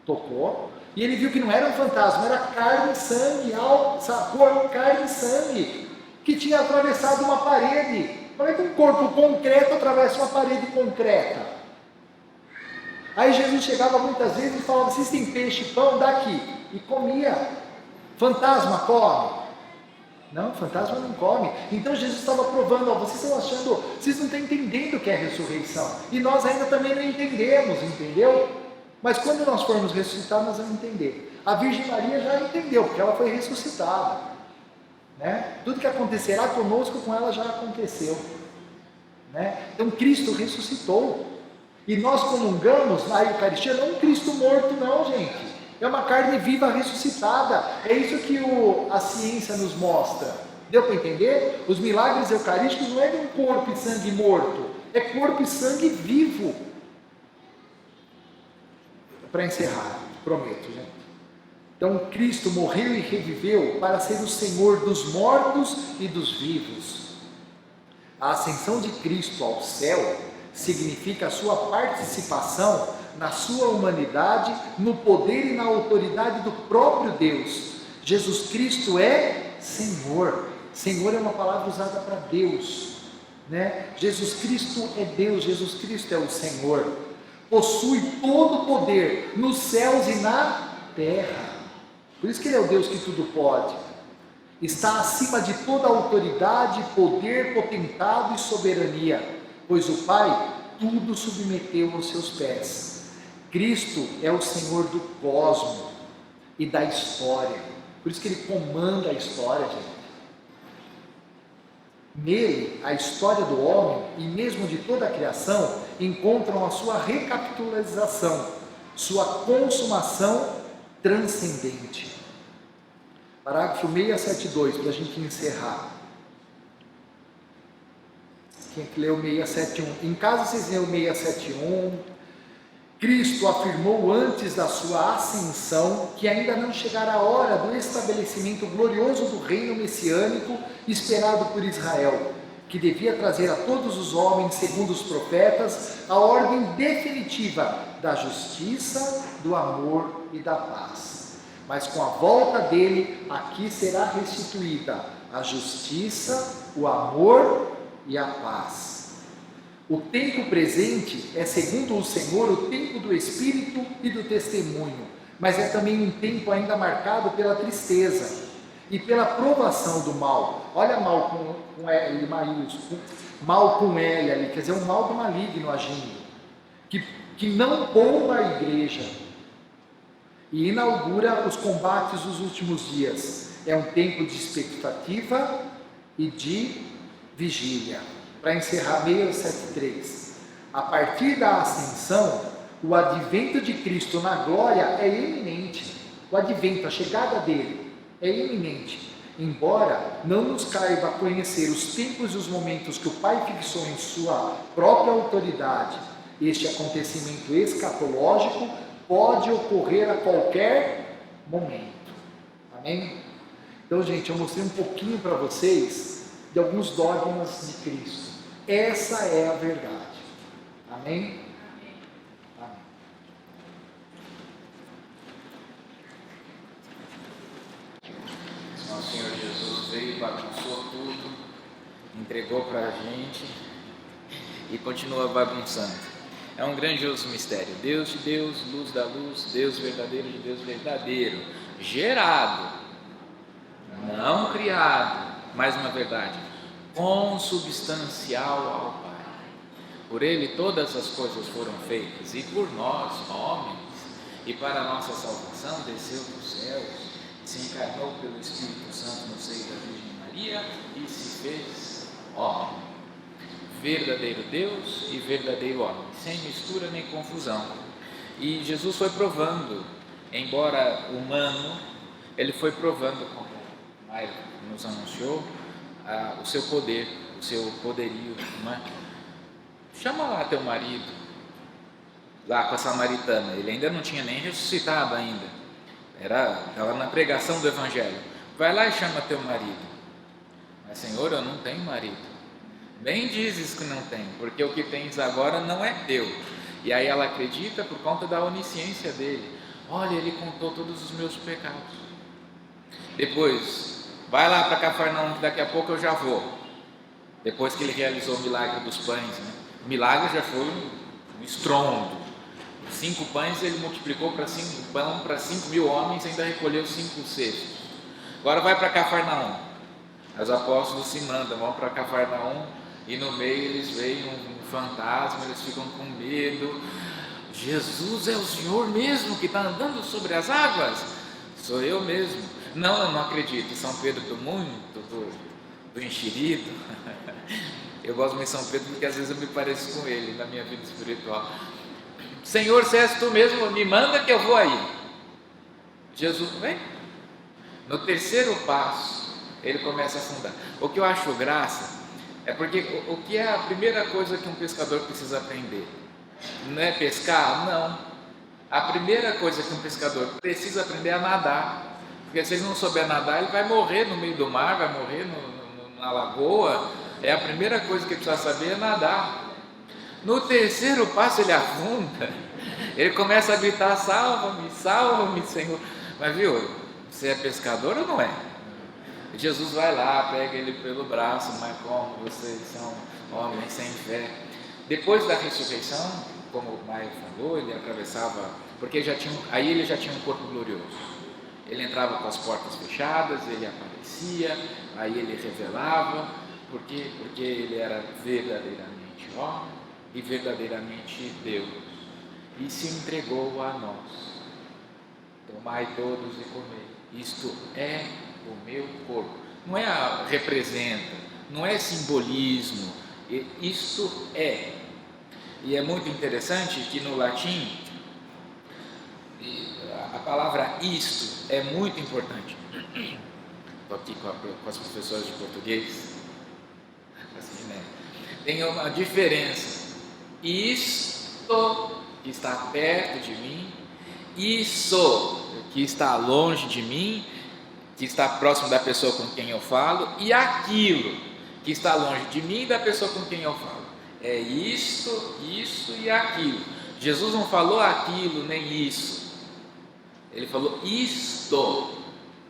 Tocou. E ele viu que não era um fantasma, era carne e sangue, corpo, carne e sangue, que tinha atravessado uma parede. Como é que um corpo concreto atravessa uma parede concreta? Aí Jesus chegava muitas vezes e falava: vocês têm peixe, pão, daqui. E comia. Fantasma come? Não, fantasma não come. Então Jesus estava provando: ó, vocês estão achando, vocês não estão entendendo o que é ressurreição. E nós ainda também não entendemos, entendeu? Mas quando nós formos ressuscitar, nós vamos entender. A Virgem Maria já entendeu, porque ela foi ressuscitada, né? Tudo que acontecerá conosco, com ela já aconteceu, né? Então Cristo ressuscitou. E nós comungamos na Eucaristia não um Cristo morto, não, gente. É uma carne viva ressuscitada. É isso que a ciência nos mostra. Deu para entender? Os milagres eucarísticos não é de um corpo e sangue morto, é corpo e sangue vivo. Para encerrar, prometo, gente. Então Cristo morreu e reviveu para ser o Senhor dos mortos e dos vivos. A ascensão de Cristo ao céu significa a sua participação na sua humanidade, no poder e na autoridade do próprio Deus. Jesus Cristo é Senhor. Senhor é uma palavra usada para Deus, né? Jesus Cristo é Deus, Jesus Cristo é o Senhor. Possui todo o poder nos céus e na terra. Por isso que Ele é o Deus que tudo pode. Está acima de toda autoridade, poder, potentado e soberania, pois o Pai tudo submeteu aos seus pés. Cristo é o Senhor do cosmos e da história. Por isso que Ele comanda a história, gente. Nele, a história do homem e mesmo de toda a criação encontram a sua recapitulação, sua consumação transcendente. Parágrafo 672, para a gente encerrar. Quem é que leu 671? Em casa vocês leram 671. Cristo afirmou antes da sua ascensão que ainda não chegara a hora do estabelecimento glorioso do reino messiânico esperado por Israel, que devia trazer a todos os homens, segundo os profetas, a ordem definitiva da justiça, do amor e da paz. Mas com a volta dele, aqui será restituída a justiça, o amor e a paz. O tempo presente é, segundo o Senhor, o tempo do Espírito e do testemunho, mas é também um tempo ainda marcado pela tristeza e pela provação do mal. Olha mal com L maiúsculo, mal com L ali, quer dizer, um mal do maligno agindo, que não poupa a igreja e inaugura os combates dos últimos dias. É um tempo de expectativa e de vigília. Para encerrar 673, a partir da ascensão, o advento de Cristo na glória é iminente. O advento, a chegada dele é iminente. Embora não nos caiba conhecer os tempos e os momentos que o Pai fixou em sua própria autoridade, este acontecimento escatológico pode ocorrer a qualquer momento. Amém? Então, gente, eu mostrei um pouquinho para vocês de alguns dogmas de Cristo. Essa é a verdade. Amém? Amém. Nosso Senhor Jesus veio, bagunçou tudo, entregou para a gente e continua bagunçando. É um grandioso mistério. Deus de Deus, luz da luz, Deus verdadeiro de Deus verdadeiro, gerado, não criado, mais uma verdade, consubstancial ao Pai. Por Ele todas as coisas foram feitas, e por nós, homens, e para a nossa salvação desceu dos céus, se encarnou pelo Espírito Santo no seio da Virgem Maria e se fez homem. Verdadeiro Deus e verdadeiro homem, sem mistura nem confusão. E Jesus foi provando, embora humano, ele foi provando, como Maia nos anunciou, o seu poder, o seu poderio, não é? Chama lá teu marido, lá com a samaritana, ele ainda não tinha nem ressuscitado ainda, estava na pregação do Evangelho. Vai lá e chama teu marido. Mas, Senhor, eu não tenho marido. Bem dizes que não tem, porque o que tens agora não é teu. E aí ela acredita por conta da onisciência dele. Olha, ele contou todos os meus pecados. Depois, vai lá para Cafarnaum, que daqui a pouco eu já vou. Depois que ele realizou o milagre dos pães, né? O milagre já foi um estrondo. 5 pães ele multiplicou para 5 pão para 5.000 homens, ainda recolheu 5 cestos. Agora vai para Cafarnaum. Os apóstolos se mandam, vão para Cafarnaum, e no meio eles veem um fantasma, eles ficam com medo. Jesus é o Senhor mesmo que está andando sobre as águas? Sou eu mesmo. Não, eu não acredito. São Pedro do enxerido. Eu gosto de São Pedro porque às vezes eu me pareço com ele na minha vida espiritual. Senhor, se és tu mesmo, me manda que eu vou aí. Jesus vem. No terceiro passo, ele começa a afundar. O que eu acho graça é porque o que é a primeira coisa que um pescador precisa aprender? Não é pescar? Não. A primeira coisa que um pescador precisa aprender é a nadar. Porque se ele não souber nadar, ele vai morrer no meio do mar, vai morrer na lagoa. É a primeira coisa que ele precisa saber é nadar. No terceiro passo ele afunda. Ele começa a gritar: salva-me, salva-me, Senhor. Mas viu, você é pescador ou não é? Jesus vai lá, pega ele pelo braço, mas como vocês são homens sem fé. Depois da ressurreição, como o Maia falou, ele atravessava, porque aí ele já tinha um corpo glorioso. Ele entrava com as portas fechadas, ele aparecia, aí ele revelava. Por quê? Porque ele era verdadeiramente homem e verdadeiramente Deus, e se entregou a nós. Tomai todos e comei, isto é o meu corpo. Não é representa, não é simbolismo, isto é. E é muito interessante que no latim a palavra isto é muito importante. Estou aqui com as professoras de português, assim, né? Tem uma diferença. Isto que está perto de mim, isso que está longe de mim, que está próximo da pessoa com quem eu falo, e aquilo que está longe de mim e da pessoa com quem eu falo. É isto, isso e aquilo. Jesus não falou aquilo nem isso. Ele falou: isto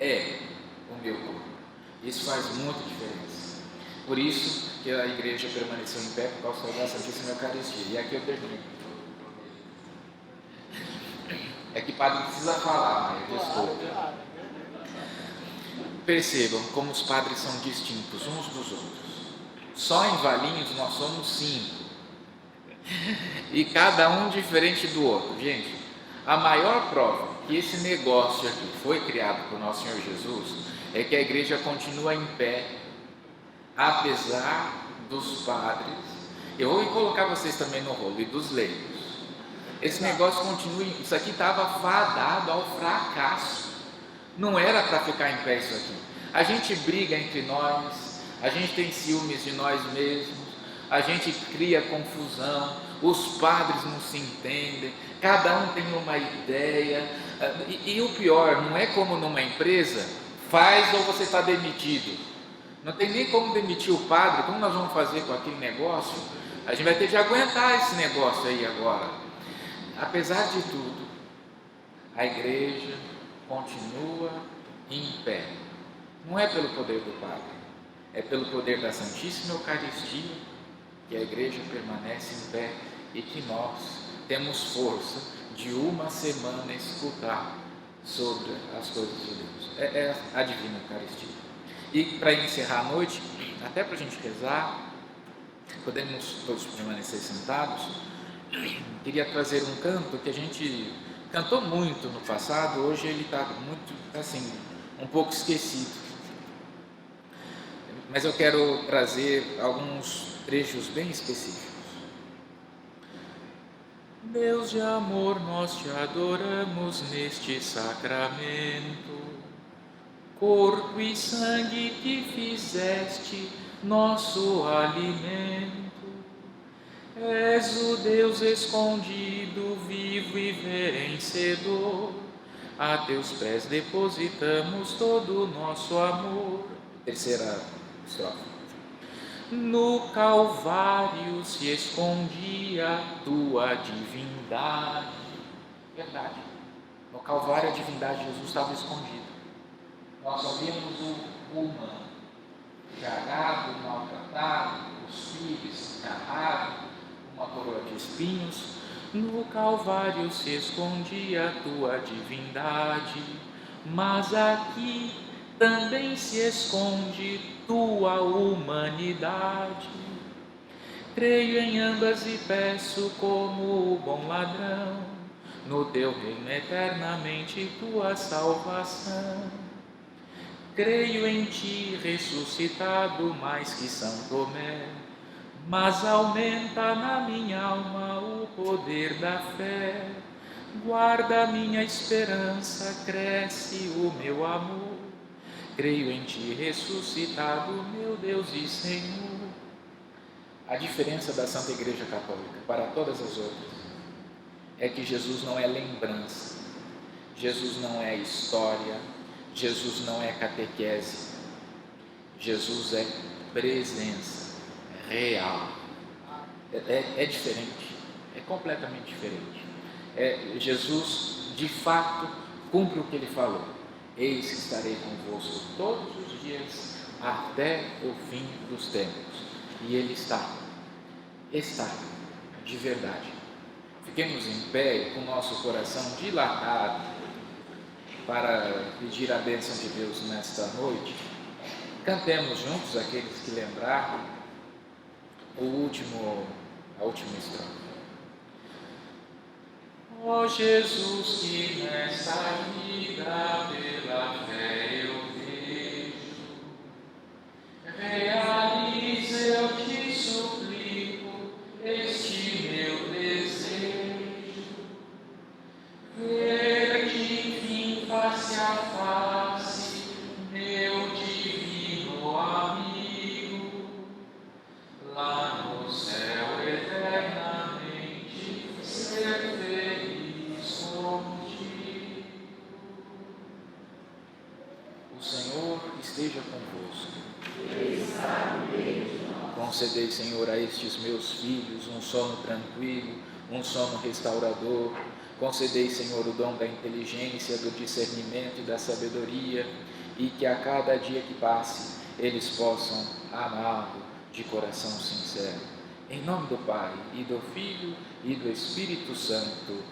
é o meu corpo. Isso faz muita diferença. Por isso que a igreja permaneceu em pé por causa da Santíssima Eucaristia. E aqui eu termino. É que que padre precisa falar, mas desculpe. Percebam como os padres são distintos uns dos outros. Só em Valinhos nós somos 5. E cada um diferente do outro. Gente, a maior prova que esse negócio aqui foi criado por nosso Senhor Jesus é que a igreja continua em pé, apesar dos padres. Eu vou colocar vocês também no rolo, e dos leigos. Esse negócio continua, isso aqui estava fadado ao fracasso. Não era para ficar em pé isso aqui. A gente briga entre nós, a gente tem ciúmes de nós mesmos, a gente cria confusão, os padres não se entendem, cada um tem uma ideia, e o pior, não é como numa empresa, faz ou você está demitido. Não tem nem como demitir o padre. Como nós vamos fazer com aquele negócio? A gente vai ter de aguentar esse negócio aí agora. Apesar de tudo, a igreja continua em pé. Não é pelo poder do padre, é pelo poder da Santíssima Eucaristia que a igreja permanece em pé e que nós temos força de uma semana escutar sobre as coisas de Deus. É a Divina Eucaristia. E para encerrar a noite, até para a gente rezar, podemos todos permanecer sentados. Queria trazer um canto que a gente cantou muito no passado, hoje ele está muito, assim, um pouco esquecido. Mas eu quero trazer alguns trechos bem específicos. Deus de amor, nós te adoramos neste sacramento, corpo e sangue que fizeste nosso alimento. És o Deus escondido, vivo e vencedor. A teus pés depositamos todo o nosso amor. Terceira estrofe. No Calvário se escondia tua divindade. Verdade. No Calvário a divindade de Jesus estava escondida. Nós só vimos o humano, jagado, maltratado, cuspido, escarrado, uma coroa de espinhos. No Calvário se escondia a tua divindade, mas aqui também se esconde tua humanidade. Creio em ambas e peço como o bom ladrão, no teu reino eternamente tua salvação. Creio em ti ressuscitado mais que São Tomé, mas aumenta na minha alma o poder da fé. Guarda minha esperança, cresce o meu amor. Creio em ti ressuscitado, meu Deus e Senhor. A diferença da Santa Igreja Católica para todas as outras é que Jesus não é lembrança, Jesus não é história, Jesus não é catequese, Jesus é presença, é real, é diferente, é completamente diferente. Jesus de fato cumpre o que ele falou: eis que estarei convosco todos os dias até o fim dos tempos. E ele está de verdade. Fiquemos em pé com o nosso coração dilatado para pedir a bênção de Deus nesta noite. Cantemos juntos, aqueles que lembraram, a última estrofe. Ó Jesus, que nesta vida pela fé eu vejo, realize, eu te suplico, este meu desejo, ver-te, enfim, face a face, meu divino amigo, lá no céu eternamente ser feliz contigo. O Senhor esteja convosco. Concedei, Senhor, a estes meus filhos um sono tranquilo, um sono restaurador. Concedei, Senhor, o dom da inteligência, do discernimento e da sabedoria, e que a cada dia que passe eles possam amá-lo de coração sincero. Em nome do Pai, e do Filho, e do Espírito Santo.